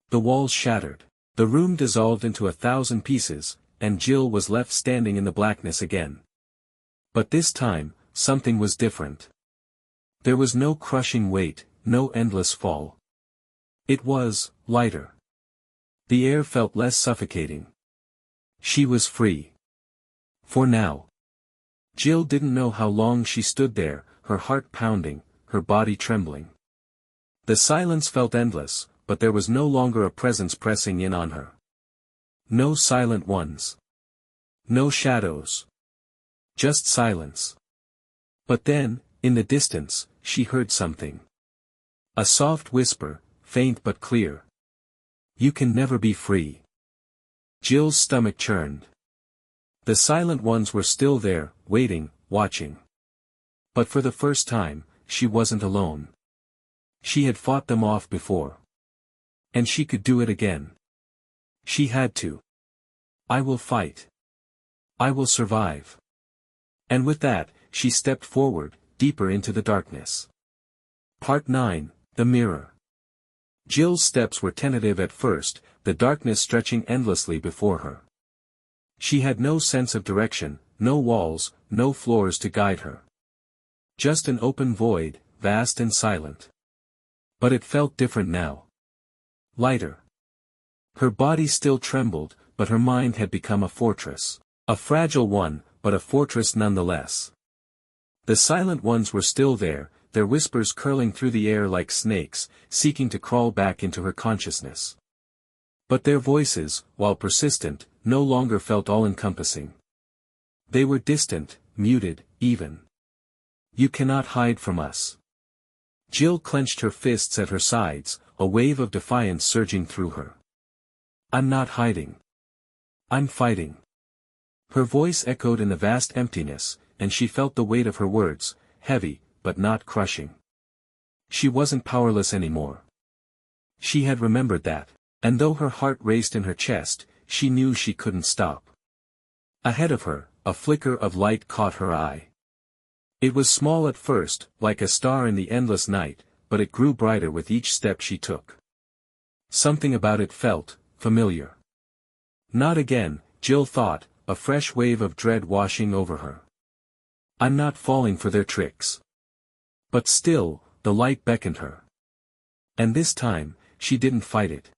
The walls shattered. The room dissolved into 1,000 pieces, and Jill was left standing in the blackness again. But this time, something was different. There was no crushing weight, no endless fall. It was lighter. The air felt less suffocating. She was free. For now. Jill didn't know how long she stood there, her heart pounding, her body trembling. The silence felt endless, but there was no longer a presence pressing in on her. No silent ones. No shadows. Just silence. But then, in the distance, she heard something. A soft whisper, faint but clear. You can never be free. Jill's stomach churned. The silent ones were still there, waiting, watching. But for the first time, she wasn't alone. She had fought them off before. And she could do it again. She had to. I will fight. I will survive. And with that, she stepped forward, deeper into the darkness. Part 9, The Mirror. Jill's steps were tentative at first, the darkness stretching endlessly before her. She had no sense of direction, no walls, no floors to guide her. Just an open void, vast and silent. But it felt different now. Lighter. Her body still trembled, but her mind had become a fortress. A fragile one, but a fortress nonetheless. The silent ones were still there, their whispers curling through the air like snakes, seeking to crawl back into her consciousness. But their voices, while persistent, no longer felt all-encompassing. They were distant, muted, even. You cannot hide from us. Jill clenched her fists at her sides, a wave of defiance surging through her. I'm not hiding. I'm fighting. Her voice echoed in the vast emptiness, and she felt the weight of her words, heavy, but not crushing. She wasn't powerless anymore. She had remembered that, and though her heart raced in her chest, she knew she couldn't stop. Ahead of her, a flicker of light caught her eye. It was small at first, like a star in the endless night, but it grew brighter with each step she took. Something about it felt familiar. Not again, Jill thought, a fresh wave of dread washing over her. I'm not falling for their tricks. But still, the light beckoned her. And this time, she didn't fight it.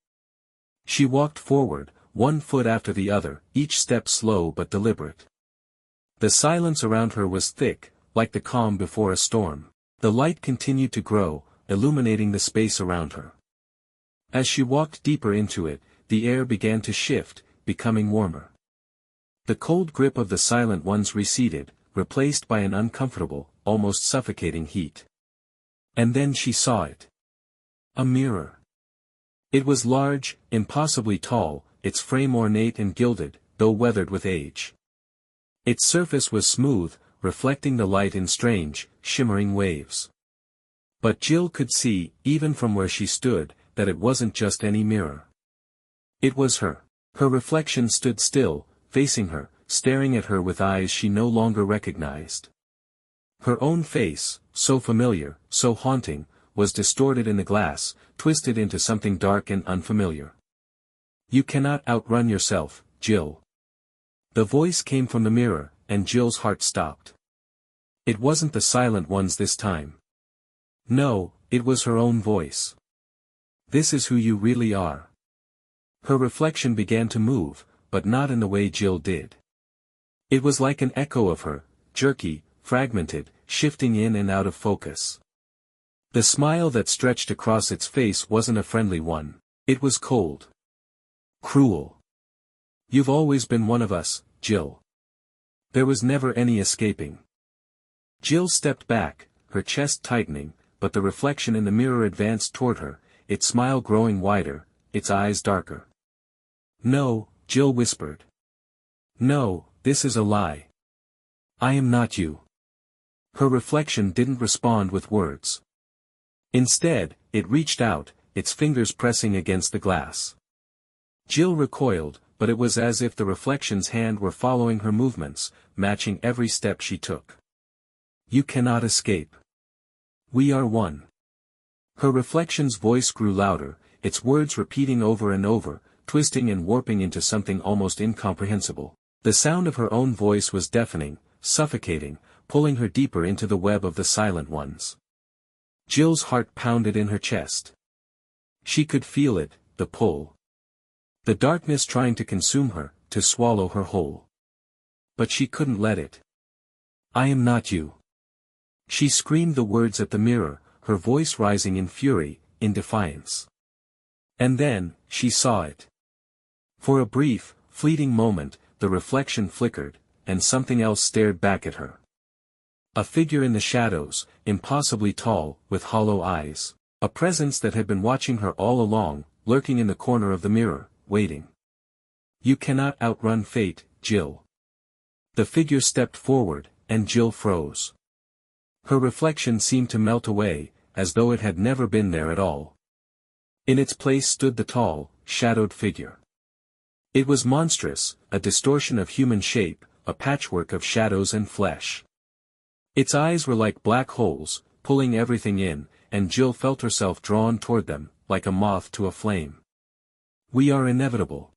She walked forward, one foot after the other, each step slow but deliberate. The silence around her was thick, like the calm before a storm. The light continued to grow, illuminating the space around her. As she walked deeper into it, the air began to shift, becoming warmer. The cold grip of the silent ones receded, replaced by an uncomfortable, almost suffocating heat. And then she saw it. A mirror. It was large, impossibly tall, its frame ornate and gilded, though weathered with age. Its surface was smooth, reflecting the light in strange, shimmering waves. But Jill could see, even from where she stood, that it wasn't just any mirror. It was her. Her reflection stood still, facing her, staring at her with eyes she no longer recognized. Her own face, so familiar, so haunting, was distorted in the glass, twisted into something dark and unfamiliar. You cannot outrun yourself, Jill. The voice came from the mirror, and Jill's heart stopped. It wasn't the silent ones this time. No, it was her own voice. This is who you really are. Her reflection began to move, but not in the way Jill did. It was like an echo of her, jerky, fragmented, shifting in and out of focus. The smile that stretched across its face wasn't a friendly one. It was cold. Cruel. You've always been one of us, Jill. There was never any escaping. Jill stepped back, her chest tightening, but the reflection in the mirror advanced toward her, its smile growing wider, its eyes darker. No, Jill whispered. No, this is a lie. I am not you. Her reflection didn't respond with words. Instead, it reached out, its fingers pressing against the glass. Jill recoiled, but it was as if the reflection's hand were following her movements, matching every step she took. You cannot escape. We are one. Her reflection's voice grew louder, its words repeating over and over, twisting and warping into something almost incomprehensible. The sound of her own voice was deafening, suffocating, pulling her deeper into the web of the Silent Ones. Jill's heart pounded in her chest. She could feel it, the pull. The darkness trying to consume her, to swallow her whole. But she couldn't let it. I am not you. She screamed the words at the mirror, her voice rising in fury, in defiance. And then, she saw it. For a brief, fleeting moment, the reflection flickered, and something else stared back at her. A figure in the shadows, impossibly tall, with hollow eyes. A presence that had been watching her all along, lurking in the corner of the mirror, waiting. You cannot outrun fate, Jill. The figure stepped forward, and Jill froze. Her reflection seemed to melt away, as though it had never been there at all. In its place stood the tall, shadowed figure. It was monstrous, a distortion of human shape, a patchwork of shadows and flesh. Its eyes were like black holes, pulling everything in, and Jill felt herself drawn toward them, like a moth to a flame. We are inevitable.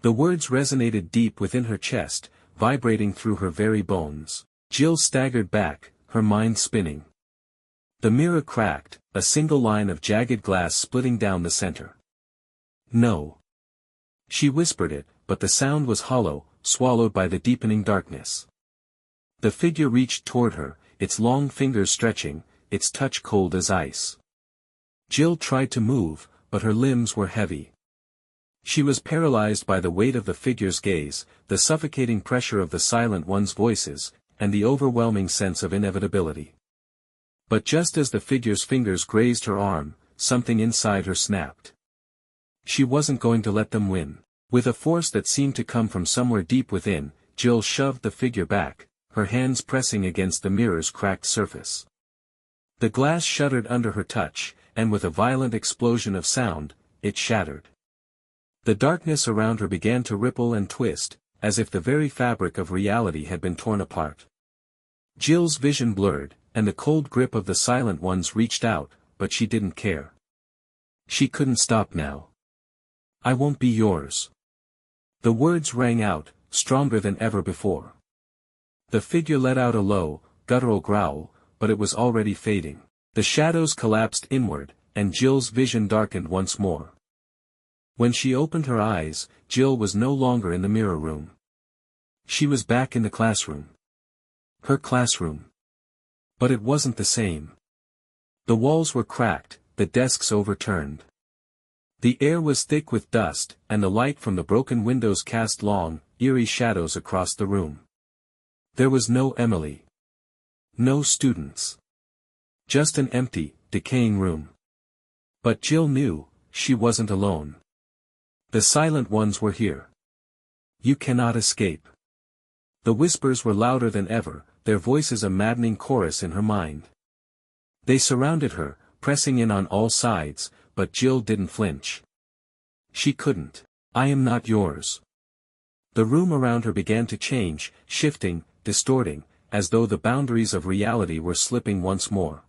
The words resonated deep within her chest, vibrating through her very bones. Jill staggered back, her mind spinning. The mirror cracked, a single line of jagged glass splitting down the center. No. She whispered it, but the sound was hollow, swallowed by the deepening darkness. The figure reached toward her, its long fingers stretching, its touch cold as ice. Jill tried to move, but her limbs were heavy. She was paralyzed by the weight of the figure's gaze, the suffocating pressure of the Silent One's voices, and the overwhelming sense of inevitability. But just as the figure's fingers grazed her arm, something inside her snapped. She wasn't going to let them win. With a force that seemed to come from somewhere deep within, Jill shoved the figure back, her hands pressing against the mirror's cracked surface. The glass shuddered under her touch, and with a violent explosion of sound, it shattered. The darkness around her began to ripple and twist, as if the very fabric of reality had been torn apart. Jill's vision blurred, and the cold grip of the Silent Ones reached out, but she didn't care. She couldn't stop now. I won't be yours. The words rang out, stronger than ever before. The figure let out a low, guttural growl, but it was already fading. The shadows collapsed inward, and Jill's vision darkened once more. When she opened her eyes, Jill was no longer in the mirror room. She was back in the classroom. Her classroom. But it wasn't the same. The walls were cracked, the desks overturned. The air was thick with dust, and the light from the broken windows cast long, eerie shadows across the room. There was no Emily. No students. Just an empty, decaying room. But Jill knew, she wasn't alone. The Silent Ones were here. You cannot escape. The whispers were louder than ever, their voices a maddening chorus in her mind. They surrounded her, pressing in on all sides, but Jill didn't flinch. She couldn't. I am not yours. The room around her began to change, shifting, distorting, as though the boundaries of reality were slipping once more.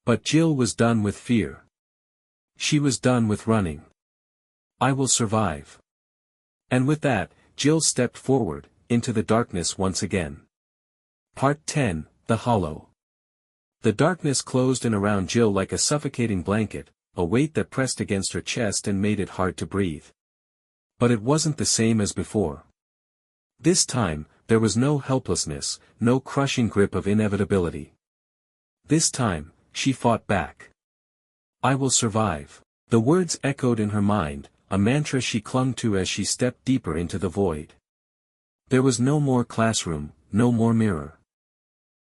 But Jill was done with fear. She was done with running. I will survive. And with that, Jill stepped forward, into the darkness once again. Part 10, The Hollow. The darkness closed in around Jill like a suffocating blanket, a weight that pressed against her chest and made it hard to breathe. But it wasn't the same as before. This time, there was no helplessness, no crushing grip of inevitability. This time, she fought back. I will survive. The words echoed in her mind, a mantra she clung to as she stepped deeper into the void. There was no more classroom, no more mirror.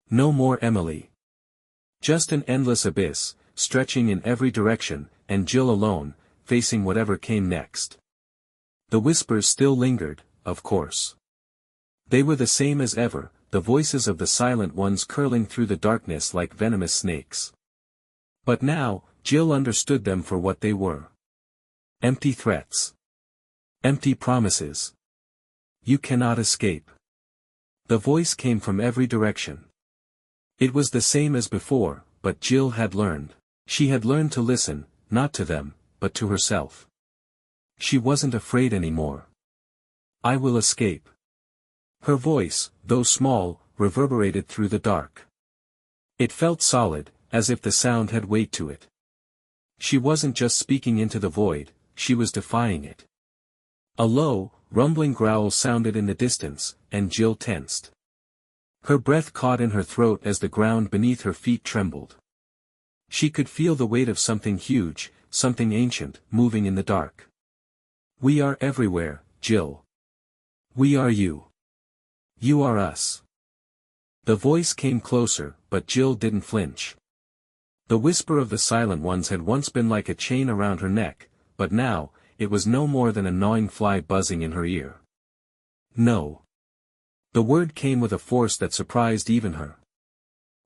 No more Emily. Just an endless abyss, stretching in every direction, and Jill alone, facing whatever came next. The whispers still lingered, of course. They were the same as ever, the voices of the Silent Ones curling through the darkness like venomous snakes. But now, Jill understood them for what they were. Empty threats. Empty promises. You cannot escape. The voice came from every direction. It was the same as before, but Jill had learned. She had learned to listen, not to them, but to herself. She wasn't afraid anymore. I will escape. Her voice, though small, reverberated through the dark. It felt solid, as if the sound had weight to it. She wasn't just speaking into the void, she was defying it. A low, rumbling growl sounded in the distance, and Jill tensed. Her breath caught in her throat as the ground beneath her feet trembled. She could feel the weight of something huge, something ancient, moving in the dark. We are everywhere, Jill. We are you. You are us. The voice came closer, but Jill didn't flinch. The whisper of the Silent Ones had once been like a chain around her neck, but now, it was no more than a gnawing fly buzzing in her ear. No. The word came with a force that surprised even her.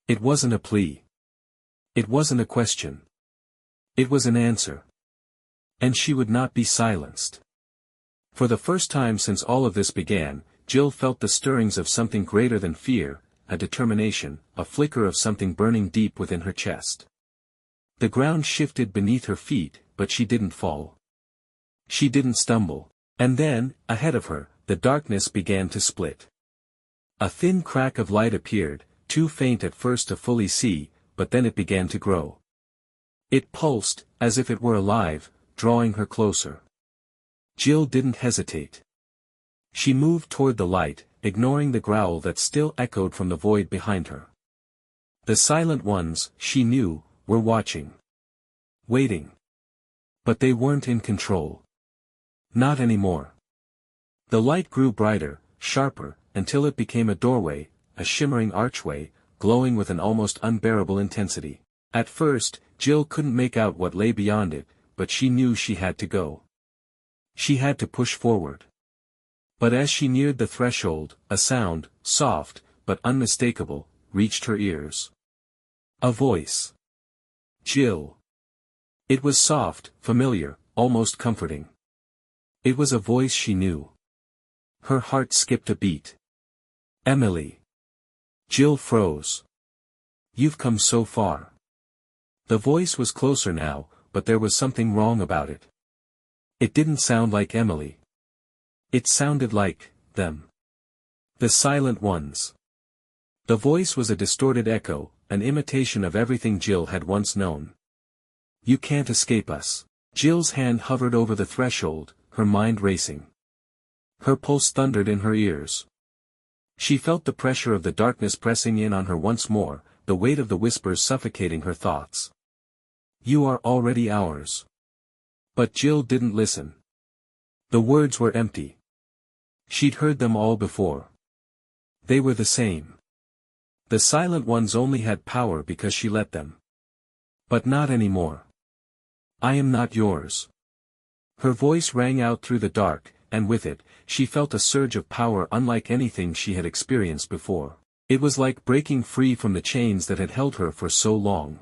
It wasn't a plea. It wasn't a question. It was an answer. And she would not be silenced. For the first time since all of this began, Jill felt the stirrings of something greater than fear, a determination, a flicker of something burning deep within her chest. The ground shifted beneath her feet, but she didn't fall. She didn't stumble. And then, ahead of her, the darkness began to split. A thin crack of light appeared, too faint at first to fully see, but then it began to grow. It pulsed, as if it were alive, drawing her closer. Jill didn't hesitate. She moved toward the light, ignoring the growl that still echoed from the void behind her. The Silent Ones, she knew, were watching. Waiting. But they weren't in control. Not anymore. The light grew brighter, sharper, until it became a doorway, a shimmering archway, glowing with an almost unbearable intensity. At first, Jill couldn't make out what lay beyond it, but she knew she had to go. She had to push forward. But as she neared the threshold, a sound, soft, but unmistakable, reached her ears. A voice. Jill. It was soft, familiar, almost comforting. It was a voice she knew. Her heart skipped a beat. Emily. Jill froze. You've come so far. The voice was closer now, but there was something wrong about it. It didn't sound like Emily. It sounded like them. The Silent Ones. The voice was a distorted echo, an imitation of everything Jill had once known. You can't escape us. Jill's hand hovered over the threshold, her mind racing. Her pulse thundered in her ears. She felt the pressure of the darkness pressing in on her once more, the weight of the whispers suffocating her thoughts. You are already ours. But Jill didn't listen. The words were empty. She'd heard them all before. They were the same. The Silent Ones only had power because she let them. But not anymore. I am not yours. Her voice rang out through the dark, and with it, she felt a surge of power unlike anything she had experienced before. It was like breaking free from the chains that had held her for so long.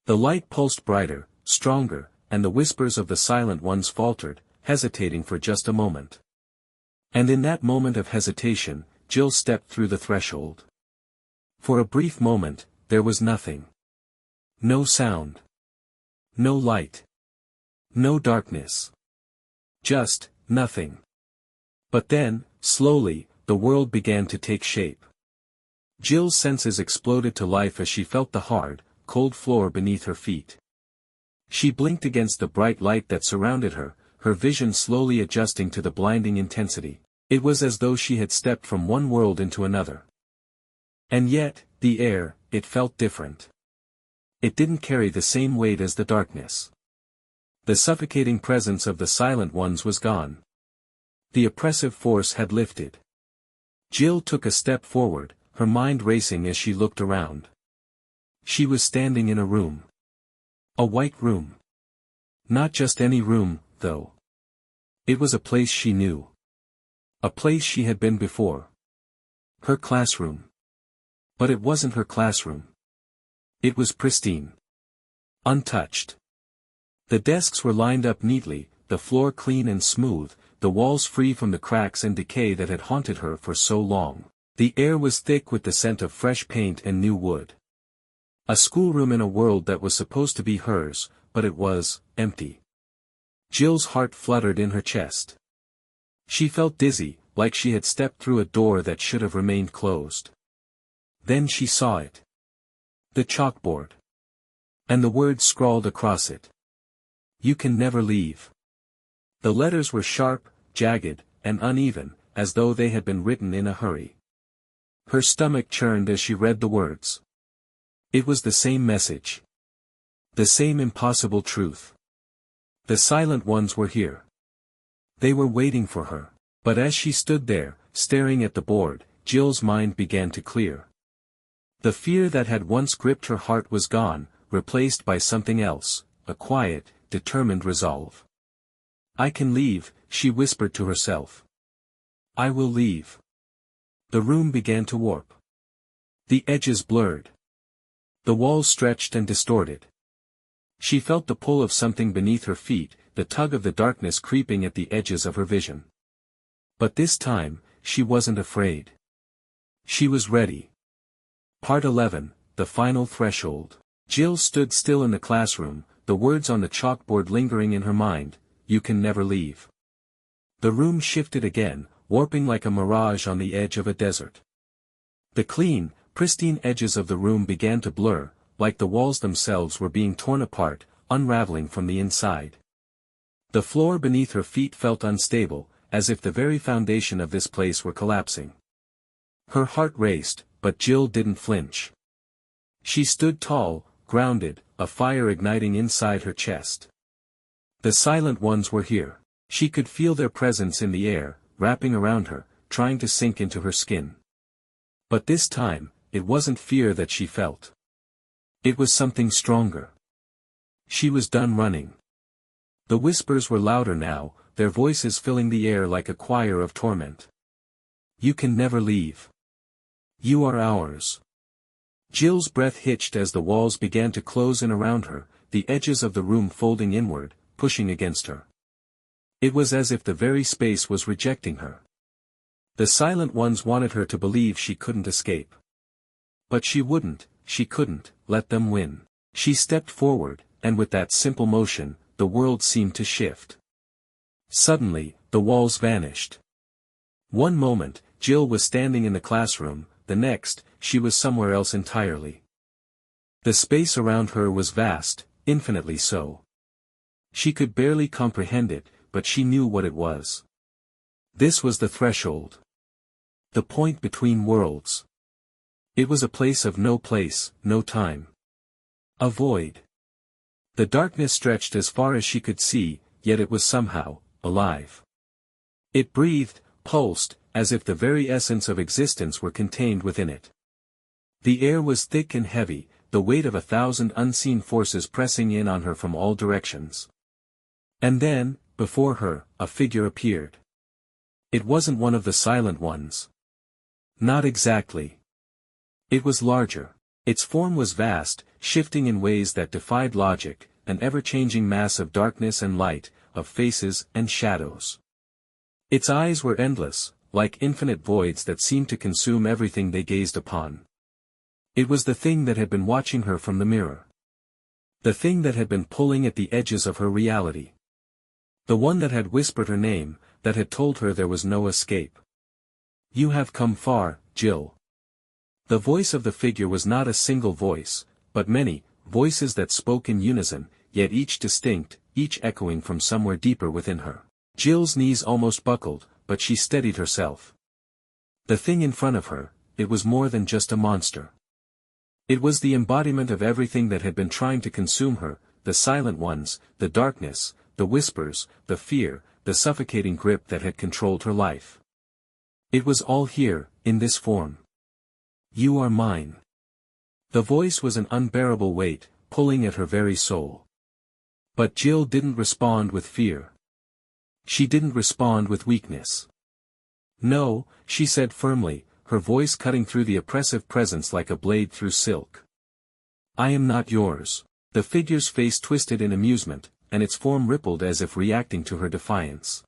The light pulsed brighter, stronger, and the whispers of the Silent Ones faltered, hesitating for just a moment. And in that moment of hesitation, Jill stepped through the threshold. For a brief moment, there was nothing. No sound. No light. No darkness. Just, nothing. But then, slowly, the world began to take shape. Jill's senses exploded to life as she felt the hard, cold floor beneath her feet. She blinked against the bright light that surrounded her, her vision slowly adjusting to the blinding intensity. It was as though she had stepped from one world into another. And yet, the air, it felt different. It didn't carry the same weight as the darkness. The suffocating presence of the Silent Ones was gone. The oppressive force had lifted. Jill took a step forward, her mind racing as she looked around. She was standing in a room. A white room. Not just any room, though. It was a place she knew. A place she had been before. Her classroom. But it wasn't her classroom. It was pristine. untouched. The desks were lined up neatly, the floor clean and smooth, the walls free from the cracks and decay that had haunted her for so long. The air was thick with the scent of fresh paint and new wood. A schoolroom in a world that was supposed to be hers, but it was empty. Jill's heart fluttered in her chest. She felt dizzy, like she had stepped through a door that should have remained closed. Then she saw it. The chalkboard. And the words scrawled across it. You can never leave. The letters were sharp, jagged, and uneven, as though they had been written in a hurry. Her stomach churned as she read the words. It was the same message. The same impossible truth. The silent ones were here. They were waiting for her. But as she stood there, staring at the board, Jill's mind began to clear. The fear that had once gripped her heart was gone, replaced by something else, a quiet, determined resolve. I can leave, she whispered to herself. I will leave. The room began to warp. The edges blurred. The walls stretched and distorted. She felt the pull of something beneath her feet, the tug of the darkness creeping at the edges of her vision. But this time, she wasn't afraid. She was ready. Part 11, The Final Threshold. Jill stood still in the classroom, the words on the chalkboard lingering in her mind, you can never leave. The room shifted again, warping like a mirage on the edge of a desert. The clean, pristine edges of the room began to blur, like the walls themselves were being torn apart, unraveling from the inside. The floor beneath her feet felt unstable, as if the very foundation of this place were collapsing. Her heart raced, but Jill didn't flinch. She stood tall, grounded, a fire igniting inside her chest. The silent ones were here. She could feel their presence in the air, wrapping around her, trying to sink into her skin. But this time, it wasn't fear that she felt. It was something stronger. She was done running. The whispers were louder now, their voices filling the air like a choir of torment. You can never leave. You are ours. Jill's breath hitched as the walls began to close in around her, the edges of the room folding inward, pushing against her. It was as if the very space was rejecting her. The silent ones wanted her to believe she couldn't escape. But she couldn't, let them win. She stepped forward, and with that simple motion, the world seemed to shift. Suddenly, the walls vanished. One moment, Jill was standing in the classroom, the next, she was somewhere else entirely. The space around her was vast, infinitely so. She could barely comprehend it, but she knew what it was. This was the threshold. The point between worlds. It was a place of no place, no time. A void. The darkness stretched as far as she could see, yet it was somehow alive. It breathed, pulsed, as if the very essence of existence were contained within it. The air was thick and heavy, the weight of 1,000 unseen forces pressing in on her from all directions. And then, before her, a figure appeared. It wasn't one of the silent ones. Not exactly. It was larger. Its form was vast, shifting in ways that defied logic, an ever-changing mass of darkness and light, of faces and shadows. Its eyes were endless, like infinite voids that seemed to consume everything they gazed upon. It was the thing that had been watching her from the mirror. The thing that had been pulling at the edges of her reality. The one that had whispered her name, that had told her there was no escape. You have come far, Jill. The voice of the figure was not a single voice, but many, voices that spoke in unison, yet each distinct, each echoing from somewhere deeper within her. Jill's knees almost buckled, but she steadied herself. The thing in front of her, it was more than just a monster. It was the embodiment of everything that had been trying to consume her, the silent ones, the darkness, the whispers, the fear, the suffocating grip that had controlled her life. It was all here, in this form. You are mine. The voice was an unbearable weight, pulling at her very soul. But Jill didn't respond with fear. She didn't respond with weakness. No, she said firmly, her voice cutting through the oppressive presence like a blade through silk. I am not yours. The figure's face twisted in amusement, and its form rippled as if reacting to her defiance.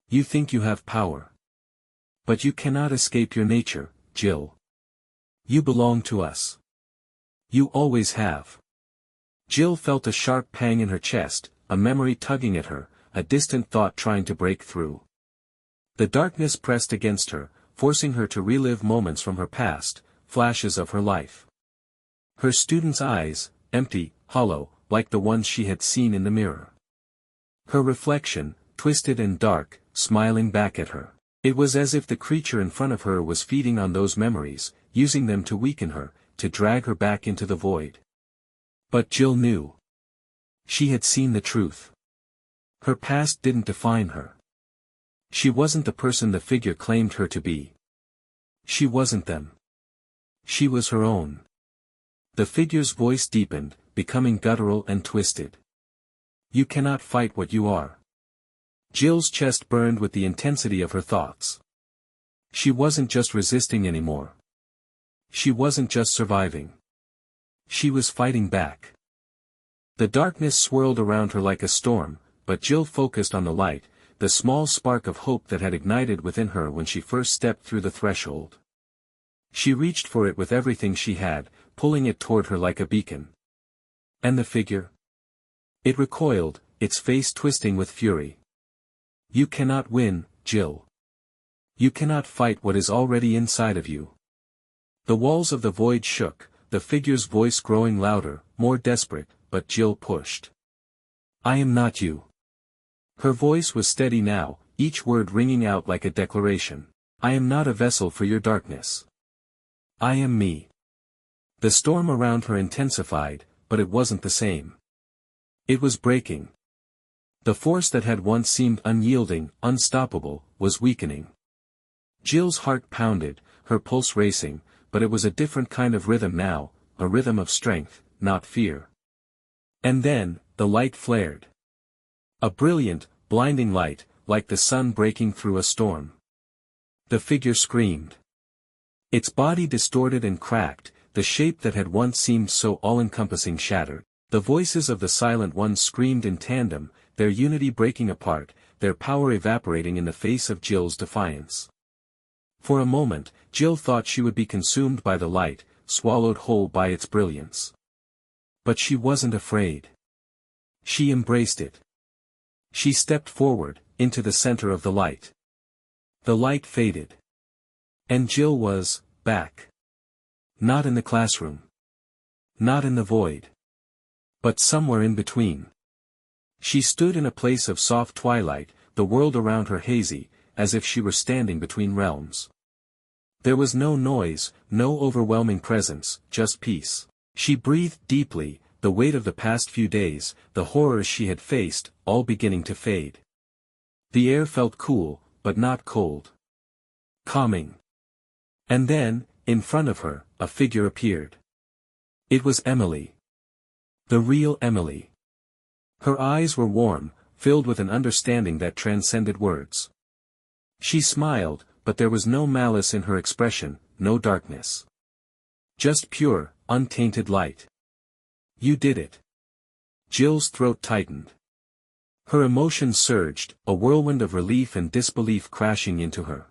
You think you have power. But you cannot escape your nature, Jill. You belong to us. You always have. Jill felt a sharp pang in her chest, a memory tugging at her, a distant thought trying to break through. The darkness pressed against her, forcing her to relive moments from her past, flashes of her life. Her student's eyes, empty, hollow, like the ones she had seen in the mirror. Her reflection, twisted and dark, smiling back at her. It was as if the creature in front of her was feeding on those memories, using them to weaken her, to drag her back into the void. But Jill knew. She had seen the truth. Her past didn't define her. She wasn't the person the figure claimed her to be. She wasn't them. She was her own. The figure's voice deepened, becoming guttural and twisted. You cannot fight what you are. Jill's chest burned with the intensity of her thoughts. She wasn't just resisting anymore. She wasn't just surviving. She was fighting back. The darkness swirled around her like a storm, but Jill focused on the light, the small spark of hope that had ignited within her when she first stepped through the threshold. She reached for it with everything she had, pulling it toward her like a beacon. And the figure? It recoiled, its face twisting with fury. You cannot win, Jill. You cannot fight what is already inside of you. The walls of the void shook, the figure's voice growing louder, more desperate, but Jill pushed. I am not you. Her voice was steady now, each word ringing out like a declaration. I am not a vessel for your darkness. I am me. The storm around her intensified, but it wasn't the same. It was breaking. The force that had once seemed unyielding, unstoppable, was weakening. Jill's heart pounded, her pulse racing, but it was a different kind of rhythm now, a rhythm of strength, not fear. And then, the light flared. A brilliant, blinding light, like the sun breaking through a storm. The figure screamed. Its body distorted and cracked, the shape that had once seemed so all-encompassing shattered. The voices of the silent ones screamed in tandem, their unity breaking apart, their power evaporating in the face of Jill's defiance. For a moment, Jill thought she would be consumed by the light, swallowed whole by its brilliance. But she wasn't afraid. She embraced it. She stepped forward, into the center of the light. The light faded. And Jill was back. Not in the classroom. Not in the void. But somewhere in between. She stood in a place of soft twilight, the world around her hazy, as if she were standing between realms. There was no noise, no overwhelming presence, just peace. She breathed deeply, the weight of the past few days, the horrors she had faced, all beginning to fade. The air felt cool, but not cold. Calming. And then, in front of her, a figure appeared. It was Emily. The real Emily. Her eyes were warm, filled with an understanding that transcended words. She smiled, but there was no malice in her expression, no darkness. Just pure, untainted light. You did it. Jill's throat tightened. Her emotions surged, a whirlwind of relief and disbelief crashing into her.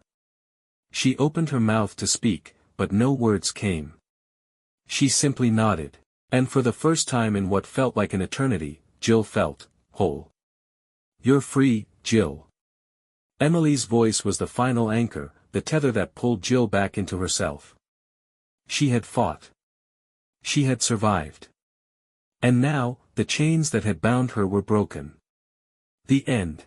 She opened her mouth to speak, but no words came. She simply nodded. And for the first time in what felt like an eternity, Jill felt whole. You're free, Jill. Emily's voice was the final anchor, the tether that pulled Jill back into herself. She had fought. She had survived. And now, the chains that had bound her were broken. The end.